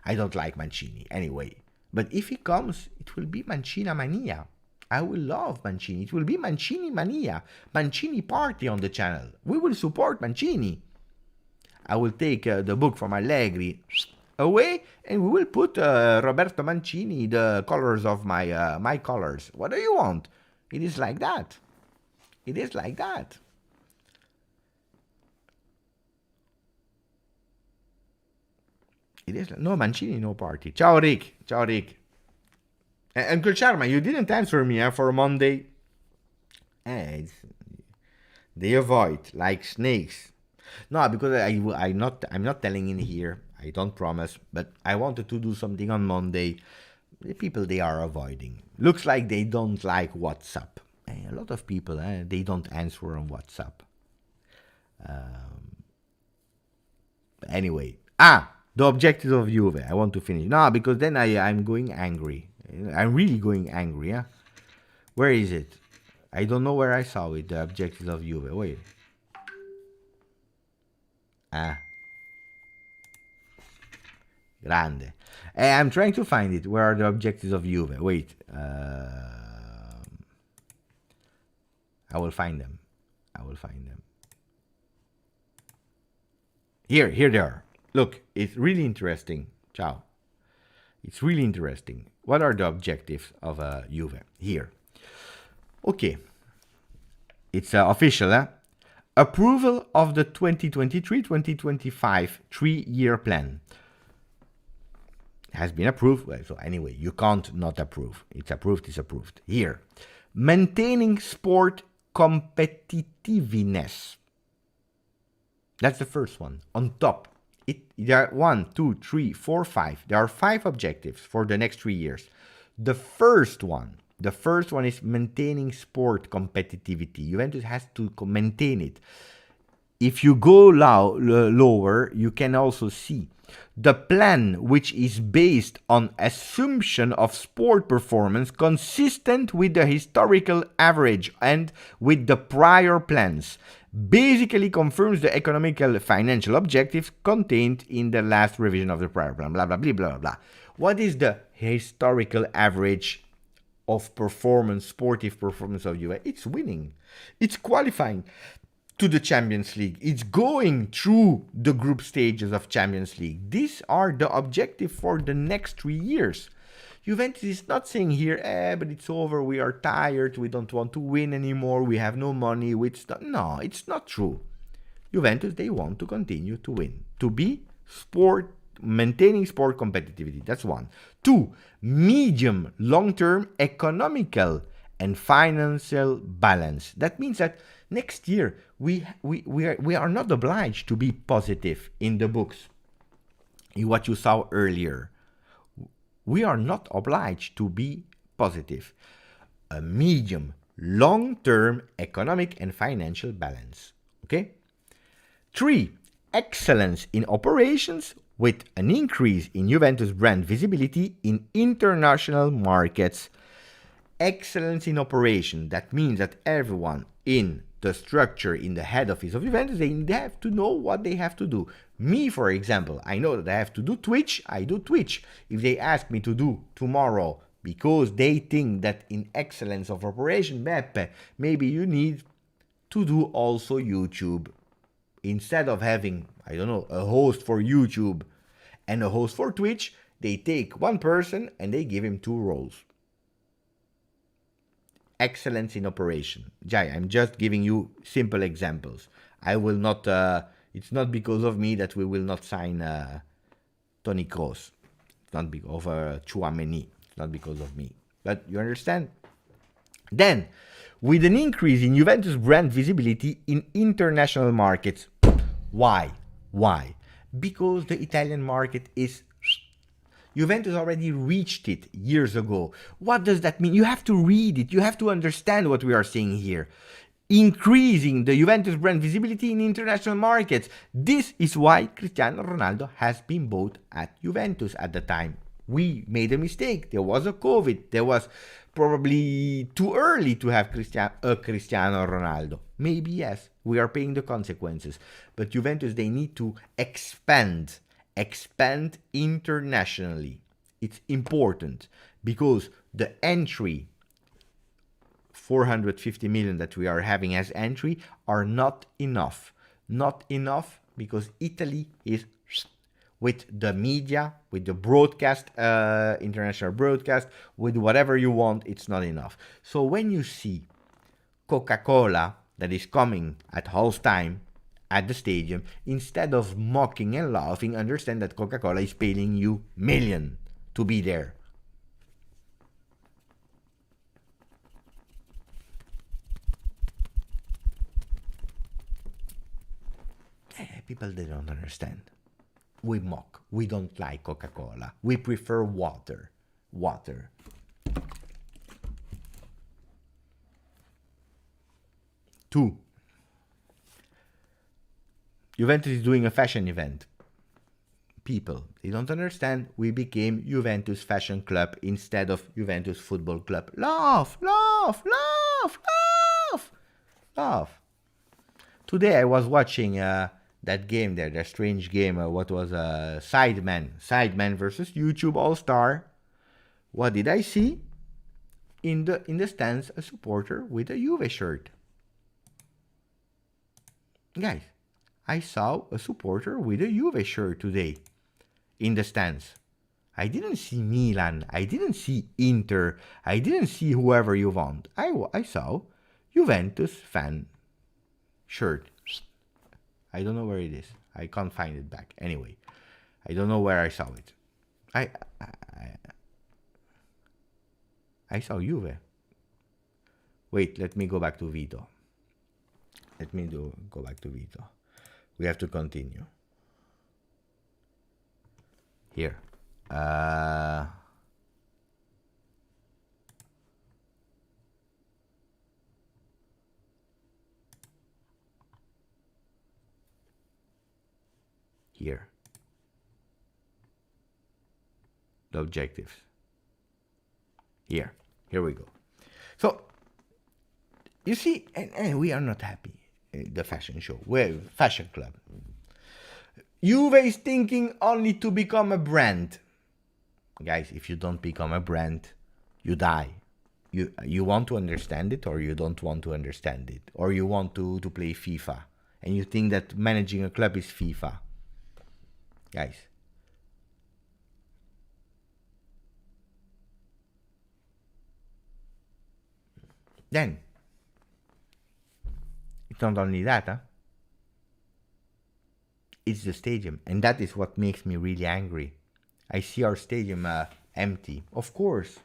I don't like Mancini anyway. But if he comes, it will be Mancina Mania. I will love Mancini. It will be Mancini Mania. Mancini party on the channel. We will support Mancini. I will take the book from Allegri away, and we will put Roberto Mancini, the colors of my colors. What do you want? It is like that. No Mancini, no party. Ciao Rick. Uncle Sharma, you didn't answer me for Monday. They avoid like snakes. No, because I'm not telling in here. I don't promise, but I wanted to do something on Monday. The people they are avoiding. Looks like they don't like WhatsApp. A lot of people they don't answer on WhatsApp. Anyway, the objective of Juve. I want to finish. No, because then I'm going angry. I'm really going angry. Yeah. Where is it? I don't know where I saw it. The objectives of Juve. Wait. Grande. I'm trying to find it. Where are the objectives of Juve? Wait. I will find them. Here they are. Look, it's really interesting. Ciao. It's really interesting. What are the objectives of Juve? Here. Okay. It's official, Approval of the 2023-2025 3-year plan. Has been approved. Well, so anyway, you can't not approve. It's approved. Here. Maintaining sport competitiveness. That's the first one. On top. There are 1, 2, 3, 4, 5. There are 5 objectives for the next 3 years. The first one is maintaining sport competitivity. Juventus has to maintain it. If you go lower, you can also see the plan, which is based on assumption of sport performance consistent with the historical average and with the prior plans, basically confirms the economical financial objectives contained in the last revision of the prior plan, blah, blah, blah, blah, blah. What is the historical average of performance, sportive performance of Juve? It's winning. It's qualifying to the Champions League. It's going through the group stages of Champions League. These are the objectives for the next 3 years. Juventus is not saying here, but it's over, we are tired, we don't want to win anymore, we have no money. No, it's not true. Juventus, they want to continue to win, to be maintaining sport competitivity. That's 1. 2, medium, long-term economical and financial balance. That means that next year we are not obliged to be positive in the books. In what you saw earlier, we are not obliged to be positive. A medium, long-term economic and financial balance. Okay? 3, excellence in operations with an increase in Juventus brand visibility in international markets. Excellence in operation. That means that everyone in the structure, in the head office of Juventus, they have to know what they have to do. Me, for example, I know that I have to do Twitch, I do Twitch. If they ask me to do tomorrow, because they think that in excellence of operation, Beppe, maybe you need to do also YouTube. Instead of having, I don't know, a host for YouTube and a host for Twitch, they take one person and they give him 2 roles. Excellence in operation. Jai, I'm just giving you simple examples. I will not, it's not because of me that we will not sign Toni Kroos. It's not because of Tchouaméni. It's not because of me. But you understand? Then, with an increase in Juventus brand visibility in international markets. Why? Why? Because the Italian market is... Juventus already reached it years ago. What does that mean? You have to read it. You have to understand what we are saying here. Increasing the Juventus brand visibility in international markets. This is why Cristiano Ronaldo has been bought at Juventus at the time. We made a mistake. There was a COVID. There was probably too early to have Cristiano Ronaldo. Maybe yes. We are paying the consequences. But Juventus, they need to expand internationally. It's important because the entry 450 million that we are having as entry are not enough. Not enough because Italy is with the media, with the broadcast, international broadcast, with whatever you want, it's not enough. So when you see Coca-Cola that is coming at halftime at the stadium, instead of mocking and laughing, understand that Coca-Cola is paying you million to be there. People, they don't understand. We mock. We don't like Coca-Cola. We prefer water. Water. Two. Juventus is doing a fashion event. People, they don't understand. We became Juventus Fashion Club instead of Juventus Football Club. Laugh, laugh, laugh, laugh, laugh. Today I was watching that game there, that strange game. What was Sidemen versus YouTube All-Star. What did I see? In the stands, a supporter with a Juve shirt. Guys, I saw a supporter with a Juve shirt today in the stands. I didn't see Milan. I didn't see Inter. I didn't see whoever you want. I saw Juventus fan shirt. I don't know where it is. I can't find it back. Anyway, I don't know where I saw it. I saw Juve. Wait, let me go back to Vito. Go back to Vito. We have to continue. Here. Here. The objectives. Here we go. So, you see, and we are not happy. The fashion show, fashion club. Juve is thinking only to become a brand. Guys, if you don't become a brand, you die. You want to understand it or you don't want to understand it. Or you want to play FIFA. And you think that managing a club is FIFA. Guys. Then, it's not only that, huh? It's the stadium, and that is what makes me really angry. I see our stadium empty. Of course,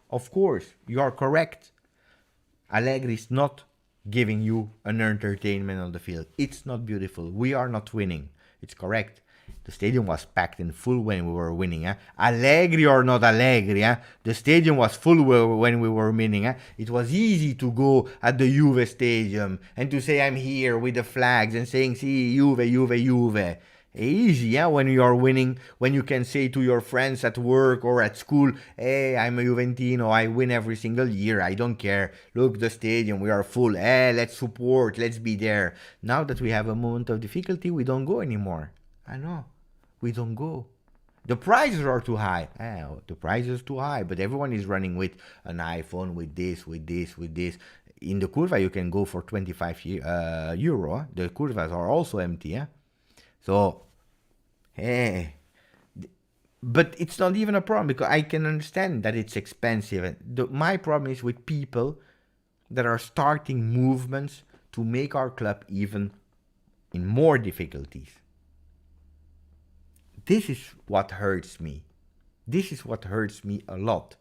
you are correct. Allegri is not giving you an entertainment on the field. It's not beautiful. We are not winning. It's correct. The stadium was packed in full when we were winning. Allegri or not Allegri, the stadium was full when we were winning. It was easy to go at the Juve stadium and to say I'm here with the flags and saying, see, Juve, Juve, Juve. Easy, yeah, when you are winning, when you can say to your friends at work or at school, hey, I'm a Juventino, I win every single year, I don't care. Look, the stadium, we are full, hey, let's support, let's be there. Now that we have a moment of difficulty, we don't go anymore. I know, we don't go. The prices are too high. The price is too high, but everyone is running with an iPhone, with this, with this, with this. In the curva, you can go for 25 euro. The curvas are also empty, yeah? So, hey, but it's not even a problem because I can understand that it's expensive. My problem is with people that are starting movements to make our club even in more difficulties. This is what hurts me. This is what hurts me a lot.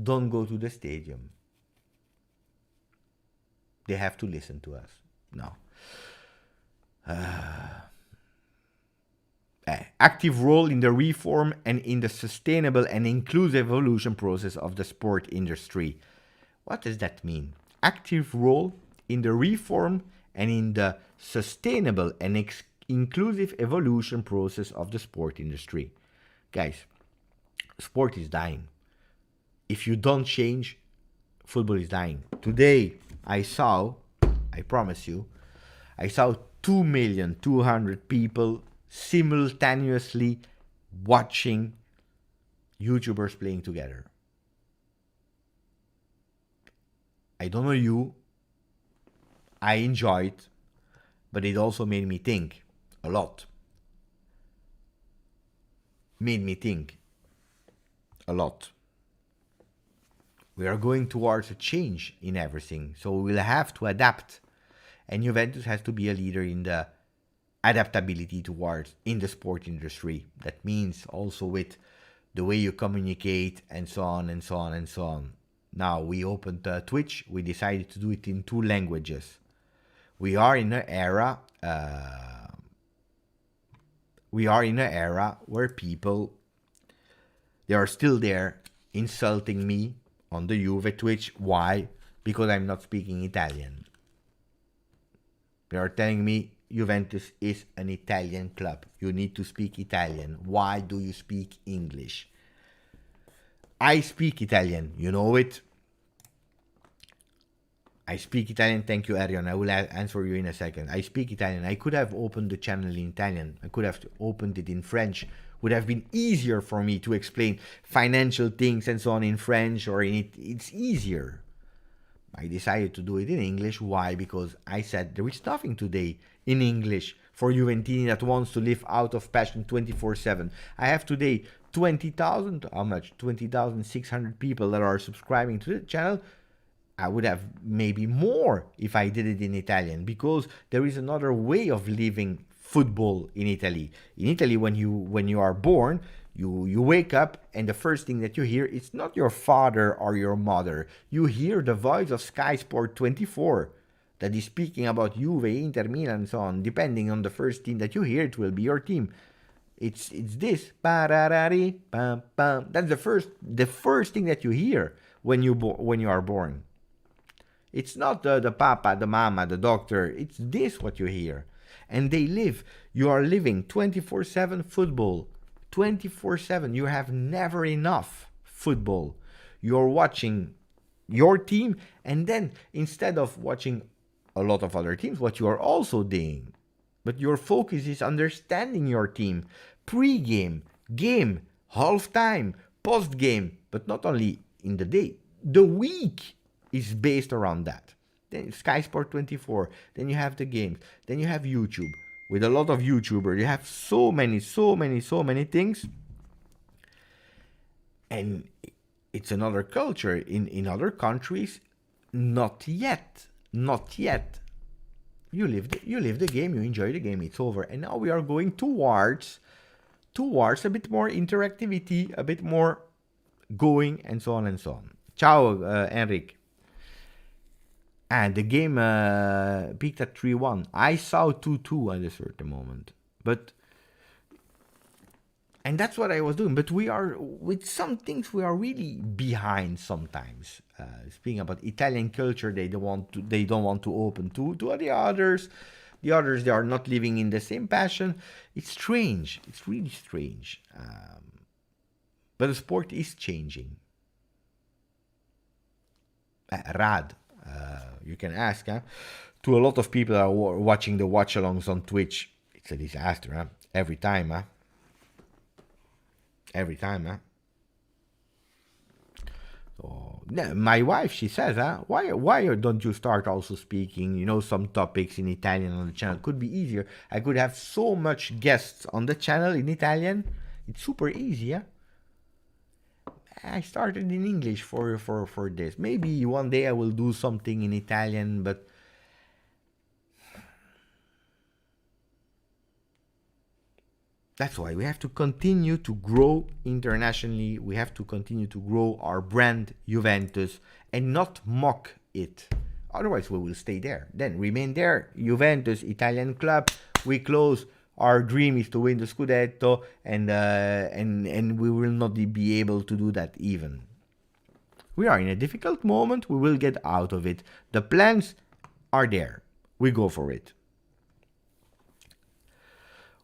Don't go to the stadium. They have to listen to us. No. Active role in the reform and in the sustainable and inclusive evolution process of the sport industry. What does that mean? Active role in the reform and in the sustainable and inclusive evolution process of the sport industry. Guys, sport is dying. If you don't change, football is dying. Today, I promise you, I saw 2,200,000 people simultaneously watching YouTubers playing together. I don't know you, I enjoyed, but it also made me think a lot. Made me think a lot. We are going towards a change in everything, so we will have to adapt. And Juventus has to be a leader in the adaptability towards in the sport industry. That means also with the way you communicate and so on and so on and so on. Now we opened Twitch. We decided to do it in 2 languages. We are in an era. Where people, they are still there insulting me on the Juve Twitch. Why? Because I'm not speaking Italian. They are telling me Juventus is an Italian club. You need to speak Italian. Why do you speak English? I speak Italian. You know it. I speak Italian. Thank you, Arion. I will answer you in a second. I speak Italian. I could have opened the channel in Italian. I could have opened it in French. Would have been easier for me to explain financial things and so on in French or in it. It's easier. I decided to do it in English. Why? Because I said there is nothing today in English for Juventini that wants to live out of passion 24/7. I have today 20,000, how much? 20,600 people that are subscribing to the channel. I would have maybe more if I did it in Italian, because there is another way of living football in Italy. In Italy, when you are born, you wake up and the first thing that you hear is not your father or your mother. You hear the voice of Sky Sport 24 that is speaking about Juve, Inter, Milan, and so on. Depending on the first team that you hear, it will be your team. It's this. That's the first thing that you hear when you are born. It's not the papa, the mama, the doctor. It's this what you hear. And you are living 24/7 football. 24/7. You have never enough football. You're watching your team, and then instead of watching a lot of other teams, what you are also doing, but your focus is understanding your team. Pre-game, game, half-time, post-game, but not only in the day. The week is based around that. Then Sky Sport 24. Then you have the games. Then you have YouTube. With a lot of YouTubers, you have so many things. And it's another culture. In other countries, not yet. You live the game, you enjoy the game, it's over. And now we are going towards a bit more interactivity, a bit more going, and so on and so on. Ciao, Enric. And the game peaked at 3-1. I saw 2-2 at a certain moment. And that's what I was doing. But with some things, we are really behind sometimes. Speaking about Italian culture, they don't want to open to the others. The others, they are not living in the same passion. It's strange. It's really strange. But the sport is changing. Rad, you can ask, huh? To a lot of people are watching the watch-alongs on Twitch. It's a disaster, huh? Every time, huh? Every time, huh? So, my wife, she says, huh? Why don't you start also speaking, some topics in Italian on the channel? Could be easier. I could have so much guests on the channel in Italian. It's super easy, yeah? I started in English for this. Maybe one day I will do something in Italian, but that's why we have to continue to grow internationally. We have to continue to grow our brand Juventus and not mock it. Otherwise, we will stay there. Then remain there. Juventus, Italian club. We close. Our dream is to win the Scudetto, and we will not be able to do that even. We are in a difficult moment. We will get out of it. The plans are there. We go for it.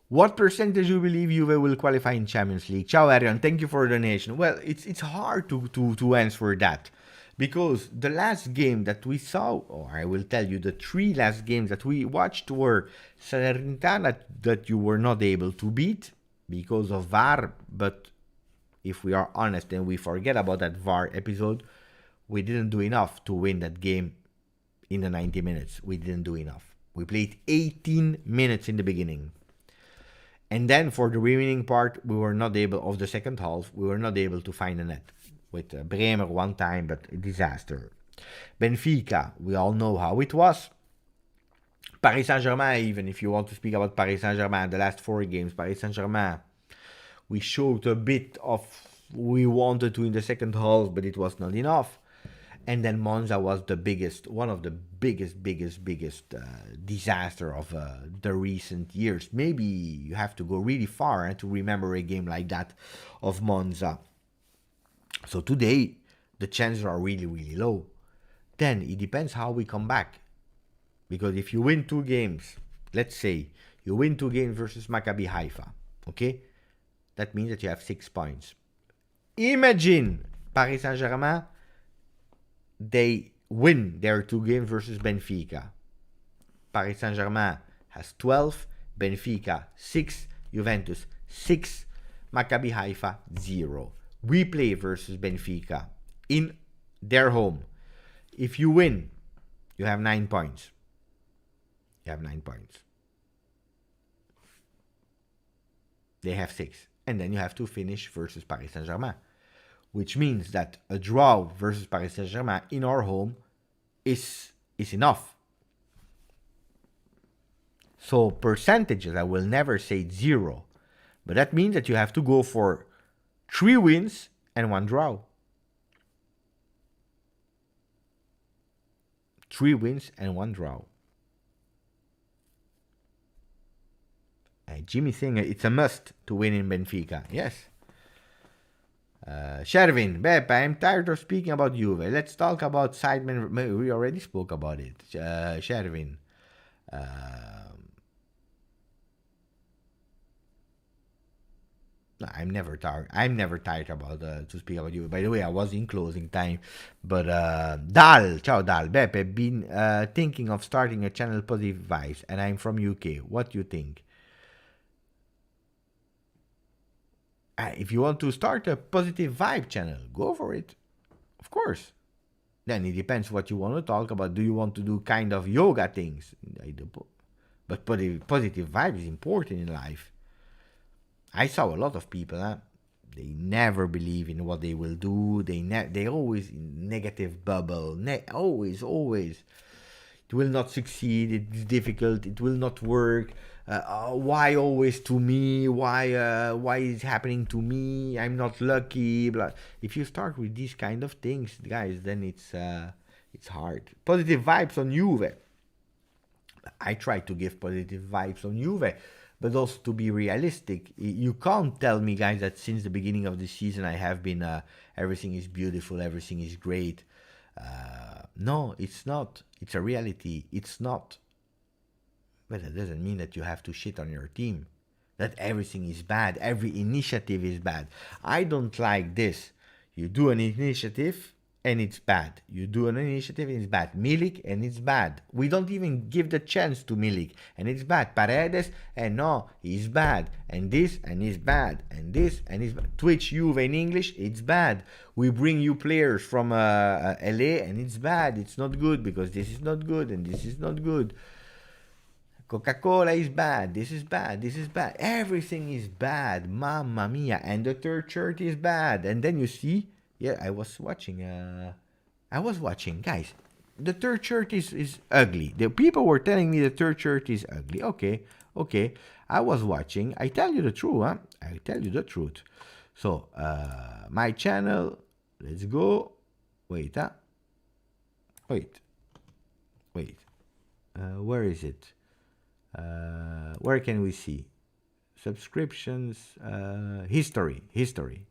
What percentage do you believe Juve will qualify in Champions League? Ciao Arion, thank you for the donation. Well, it's hard to answer that. Because the last game that we saw, or I will tell you, the 3 last games that we watched were Salernitana that you were not able to beat because of VAR. But if we are honest and we forget about that VAR episode, we didn't do enough to win that game in the 90 minutes. We didn't do enough. We played 18 minutes in the beginning. And then for the remaining part, we were not able, of the second half, we were not able to find a net. With Bremer one time, but a disaster. Benfica, we all know how it was. Paris Saint-Germain, even if you want to speak about Paris Saint-Germain, the last 4 games, Paris Saint-Germain, we showed a bit of we wanted to in the second half, but it was not enough. And then Monza was the biggest, one of the biggest disaster of the recent years. Maybe you have to go really far to remember a game like that of Monza. So today, the chances are really, really low. Then it depends how we come back. Because if you win 2 games, let's say you win 2 games versus Maccabi Haifa, okay? That means that you have 6 points. Imagine Paris Saint-Germain, they win their 2 games versus Benfica. Paris Saint-Germain has 12, Benfica 6, Juventus 6, Maccabi Haifa 0. We play versus Benfica in their home. If you win, you have 9 points. You have 9 points. They have 6. And then you have to finish versus Paris Saint-Germain. Which means that a draw versus Paris Saint-Germain in our home is enough. So percentages, I will never say 0. But that means that you have to go for 3 wins and 1 draw. 3 wins and 1 draw. Jimmy saying it's a must to win in Benfica. Yes. Shervin, Beppe, I'm tired of speaking about Juve. Let's talk about Sidemen. We already spoke about it. Shervin. I'm never tired. I'm never tired about to speak about you. By the way, I was in closing time, but Dal, ciao Dal, Beppe, been thinking of starting a channel Positive Vibes, and I'm from UK. What do you think? If you want to start a Positive Vibe channel, go for it. Of course. Then it depends what you want to talk about. Do you want to do kind of yoga things? But positive vibe is important in life. I saw a lot of people, they never believe in what they will do. They always in negative bubble. Always. It will not succeed. It's difficult. It will not work. Why always to me? Why is it happening to me? I'm not lucky. Blah. If you start with these kind of things, guys, then it's hard. Positive vibes on Juve. I try to give positive vibes on Juve. But also to be realistic, you can't tell me, guys, that since the beginning of the season I have been, everything is beautiful, everything is great. No, it's not. It's a reality. It's not. But that doesn't mean that you have to shit on your team. That everything is bad. Every initiative is bad. I don't like this. You do an initiative and it's bad. You do an initiative and it's bad. Milik and it's bad. We don't even give the chance to Milik and it's bad. Paredes and no, he's bad. And this and he's bad. And this and he's bad. Twitch Juve in English, it's bad. We bring you players from LA and it's bad. It's not good because this is not good and this is not good. Coca-Cola is bad, this is bad, this is bad. Everything is bad, mamma mia. And the third shirt is bad. And then you see, yeah, I was watching, guys. The third shirt is ugly. The people were telling me the third shirt is ugly. Okay. I was watching. I tell you the truth, huh? I tell you the truth. So, my channel, let's go. Wait. Where is it? Where can we see subscriptions? History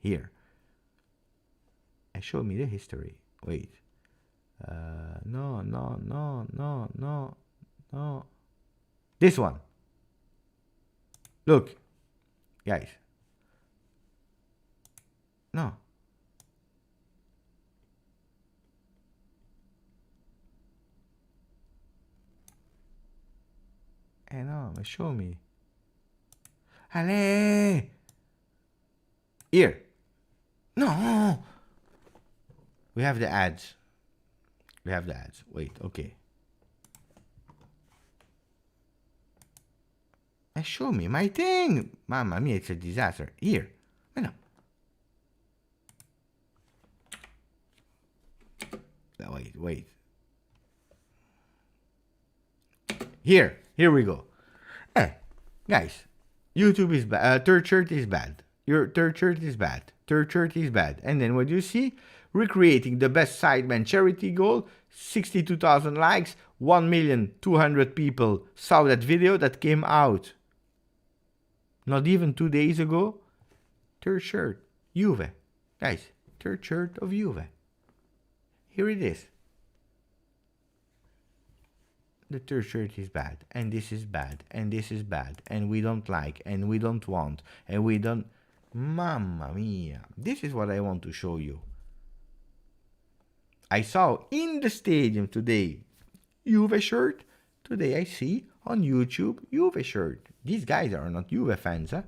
here. And show me the history. Wait. No. This one. Look, guys. No. No, show me. Allez! Here. No! We have the ads. Wait, okay. Show me my thing. Mamma mia, it's a disaster. Here. No. Wait. Here we go. Guys, YouTube is bad. Third shirt is bad. Your third shirt is bad. And then what you see? Recreating the best sideman charity goal. 62,000 likes. 1,200,000 people saw that video that came out not even 2 days ago. Third shirt. Juve. Guys, third shirt of Juve. Here it is. The third shirt is bad, and this is bad, and this is bad, and we don't like, and we don't want, and we don't... Mamma mia. This is what I want to show you. I saw in the stadium today, Juve shirt. Today I see on YouTube, Juve shirt. These guys are not Juve fans, huh?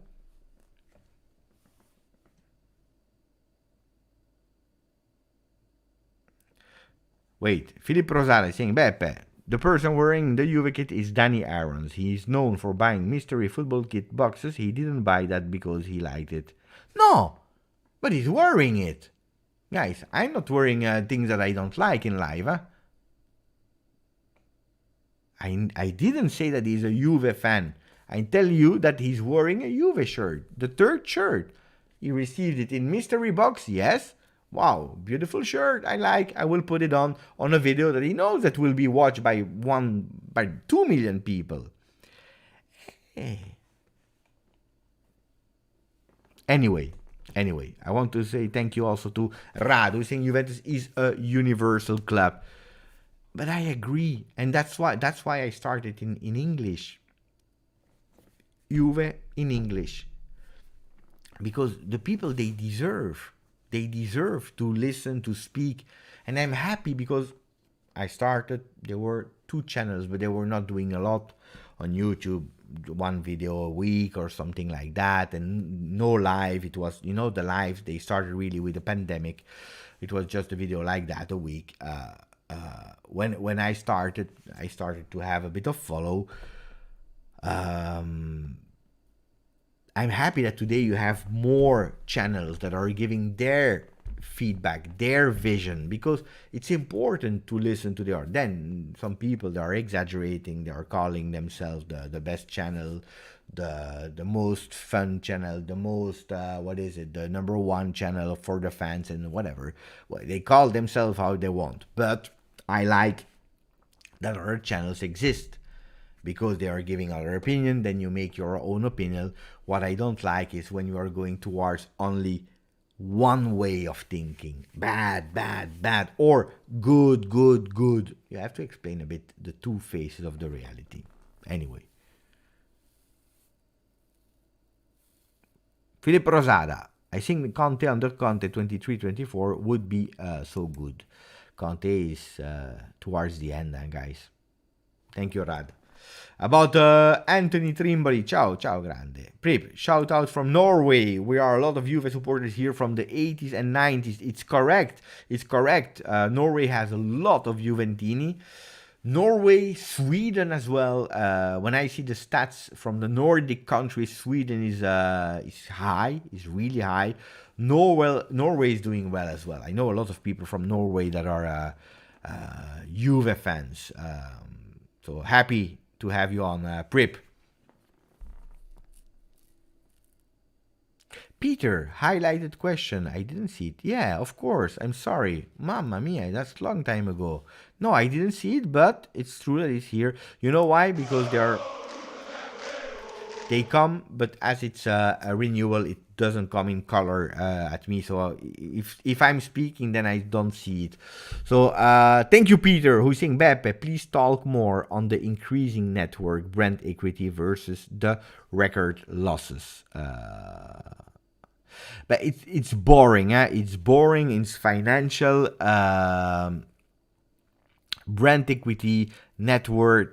Wait, Philip Rosale saying, Beppe, the person wearing the Juve kit is Danny Aarons. He is known for buying mystery football kit boxes. He didn't buy that because he liked it. No, but he's wearing it. Guys, I'm not wearing things that I don't like in live. Huh? I didn't say that he's a Juve fan. I tell you that he's wearing a Juve shirt. The third shirt. He received it in mystery box, yes. Wow, beautiful shirt. I like. I will put it on a video that he knows that will be watched by 2 million people. Anyway, I want to say thank you also to Radu saying Juventus is a universal club. But I agree, and that's why I started in English. Juve in English. Because the people, they deserve to listen, to speak. And I'm happy because I started, there were 2 channels, but they were not doing a lot on YouTube. 1 video a week or something like that, and no live. It was, the live, they started really with the pandemic. It was just a video like that a week. When I started to have a bit of follow. I'm happy that today you have more channels that are giving their feedback, their vision, because it's important to listen to their... Then some people, they are exaggerating, they are calling themselves the best channel, the most fun channel, the most, the number 1 channel for the fans and whatever. Well, they call themselves how they want, but I like that other channels exist. Because they are giving other opinion, then you make your own opinion. What I don't like is when you are going towards only one way of thinking. Bad, or good. You have to explain a bit the 2 faces of the reality. Anyway, Philip Rosada. I think Conte under Conte 23-24 would be so good. Conte is towards the end, guys. Thank you, Rad. About Anthony Trimboli, ciao grande. Prip, shout out from Norway. We are a lot of Juve supporters here from the 80s and 90s. It's correct. Norway has a lot of Juventini. Norway, Sweden as well. When I see the stats from the Nordic countries, Sweden is high, is really high. Norway is doing well as well. I know a lot of people from Norway that are Juve fans. So happy to have you on, Prip. Peter, highlighted question. I didn't see it. Yeah, of course. I'm sorry. Mamma mia, that's a long time ago. No, I didn't see it, but it's true that it's here. You know why? Because they come, but as it's a renewal, it doesn't come in color at me. So if I'm speaking, then I don't see it. So thank you, Peter, who's saying, Beppe, please talk more on the increasing network brand equity versus the record losses. But it's boring. It's boring. It's financial. Brand equity, net worth.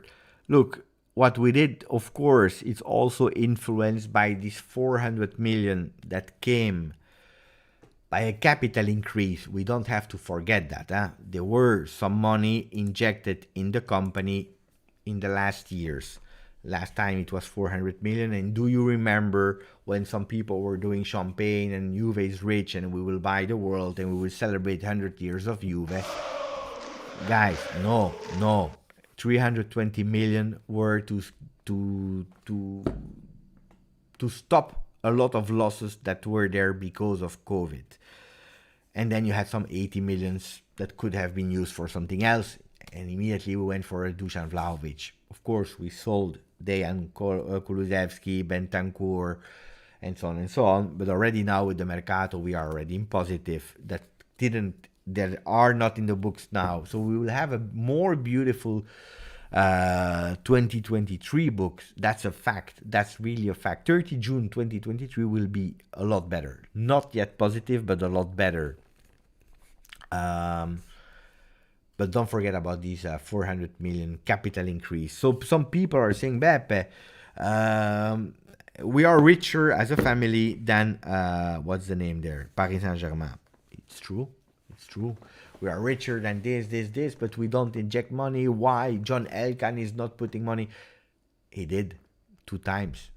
Look, what we did, of course, it's also influenced by this 400 million that came by a capital increase. We don't have to forget that. There were some money injected in the company in the last years. Last time it was 400 million. And do you remember when some people were doing champagne and Juve is rich and we will buy the world and we will celebrate 100 years of Juve? Guys, no. 320 million were to stop a lot of losses that were there because of COVID. And then you had some 80 millions that could have been used for something else. And immediately we went for a Dusan Vlahovic. Of course, we sold Dejan Kulusevski, Bentancur, and so on. But already now with the Mercato, we are already in positive. That are not in the books now. So we will have a more beautiful 2023 books. That's a fact. That's really a fact. 30 June 2023 will be a lot better. Not yet positive, but a lot better. But don't forget about these 400 million capital increase. So some people are saying, Beppe, we are richer as a family than, what's the name there? Paris Saint-Germain. It's true. We are richer than this, but we don't inject money. Why? John Elkann is not putting money. He did two times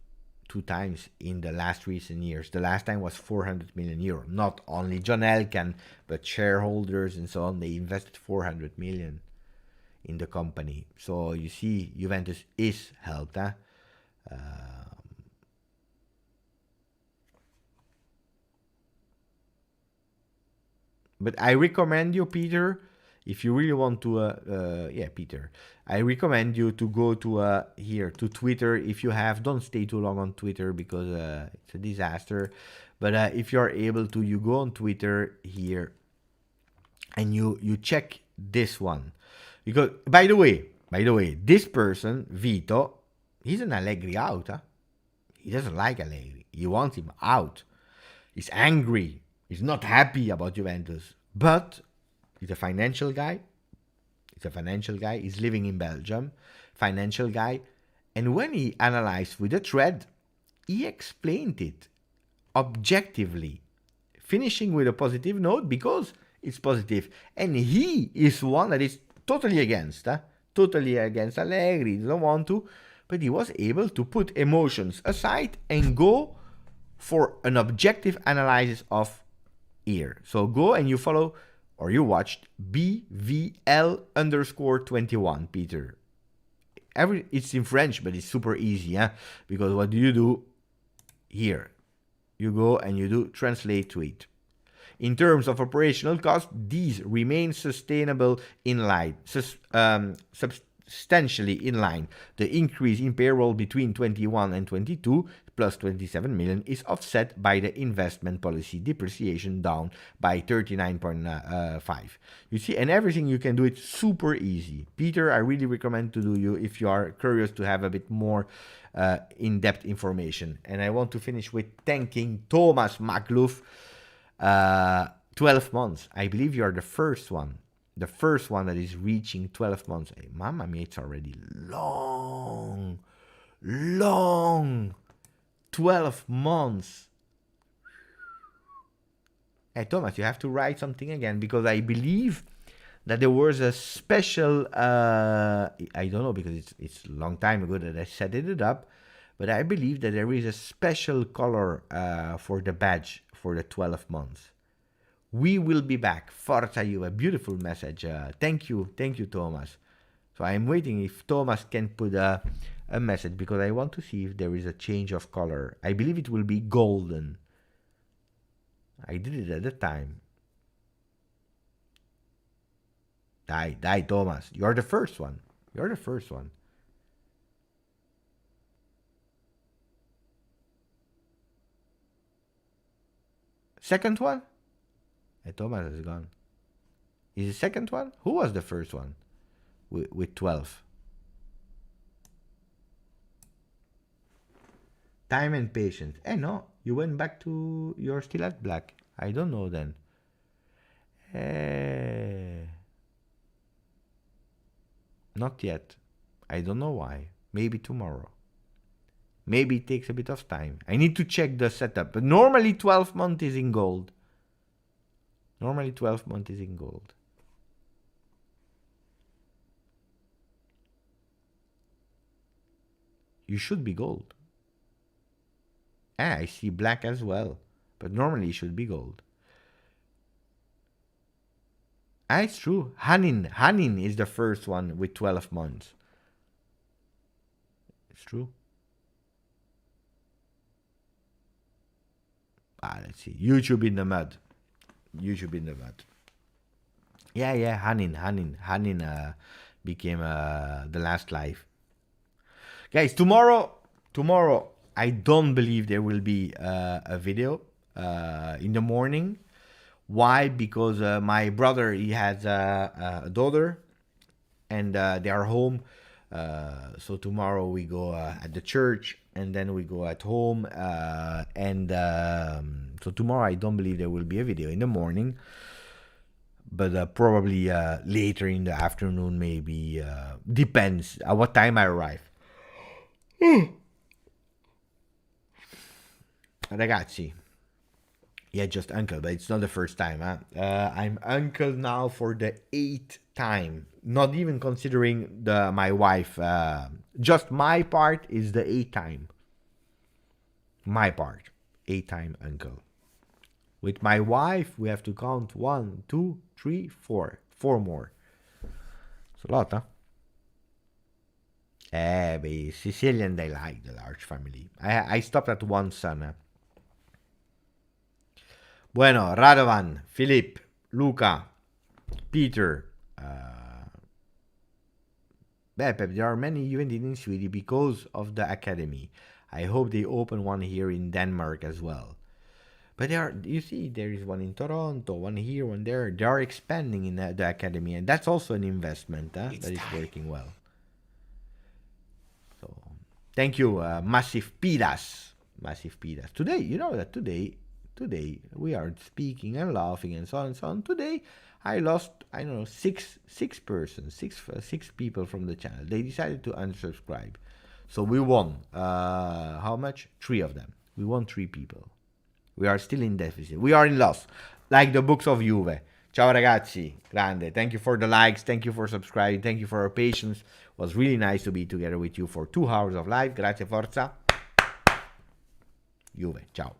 in the last recent years. The last time was 400 million euro. Not only John Elkann, but shareholders and so on. They invested 400 million in the company. So you see, Juventus is helped. But I recommend you, Peter, if you really want to, Peter, I recommend you to go to here to Twitter. If you have, don't stay too long on Twitter because it's a disaster. But if you're able to, you go on Twitter here and you check this one. Because by the way, this person, Vito, he's an Allegri out. He doesn't like Allegri. He wants him out. He's angry. He's not happy about Juventus, but he's a financial guy. He's living in Belgium, financial guy. And when he analyzed with a thread, he explained it objectively, finishing with a positive note because it's positive. And he is one that is totally against Allegri. He doesn't want to, but he was able to put emotions aside and go for an objective analysis of here. So go and you follow or you watched BVL_21, Peter. It's in French, but it's super easy, because what do you do here? You go and you do translate tweet. In terms of operational cost, these remain sustainable in line. substantially in line. The increase in payroll between 21 and 22 plus 27 million is offset by the investment policy depreciation down by 39.5. You see, and everything you can do it super easy. Peter, I really recommend to do you if you are curious to have a bit more in-depth information. And I want to finish with thanking Thomas Magluf. 12 months. I believe you are the first one. The first one that is reaching 12 months. Hey, Mamma mia, it's already long. 12 months. Hey, Thomas, you have to write something again because I believe that there was a special, I don't know because it's a long time ago that I set it up, but I believe that there is a special color for the badge for the 12 months. We will be back. Forza Juve, a beautiful message. Thank you, Thomas. So I'm waiting if Thomas can put a message because I want to see if there is a change of color. I believe it will be golden. I did it at the time. Die, Thomas. You're the first one. Second one? Thomas is gone. Is the second one? Who was the first one? With 12. Time and patience. No, you went back to... You're still at black. I don't know then. Not yet. I don't know why. Maybe tomorrow. Maybe it takes a bit of time. I need to check the setup. But normally 12 months is in gold. You should be gold. I see black as well. But normally it should be gold. It's true. Hanin is the first one with 12 months. It's true. Let's see. YouTube in the mud. Yeah, Hanin became the last live. Guys, tomorrow, I don't believe there will be a video in the morning. Why? Because my brother, he has a daughter, and they are home. So tomorrow we go at the church, and then we go at home. So tomorrow I don't believe there will be a video in the morning. But probably later in the afternoon, maybe. Depends at what time I arrive. Ragazzi. Yeah, just uncle, but it's not the first time. I'm uncle now for the 8th time. Not even considering my wife. Just my part is the 8th time. My part. 8th time uncle. With my wife, we have to count 1, 2, 3, 4. 4 more. It's a lot, huh? But Sicilian, they like the large family. I stopped at one son. Bueno, Radovan, Filip, Luca, Peter. Pep, there are many Juventini in Sweden because of the academy. I hope they open one here in Denmark as well. But you see, there is one in Toronto, one here, one there. They are expanding in the academy, and that's also an investment that is working well. So, thank you, Massive Pidas. Today, you know that today we are speaking and laughing and so on and so on. Today, I lost, I don't know, six people from the channel. They decided to unsubscribe. So we won. How much? 3 of them. We won 3 people. We are still in deficit. We are in loss. Like the books of Juve. Ciao ragazzi. Grande. Thank you for the likes. Thank you for subscribing. Thank you for your patience. It was really nice to be together with you for 2 hours of live. Grazie, forza. Juve. Ciao.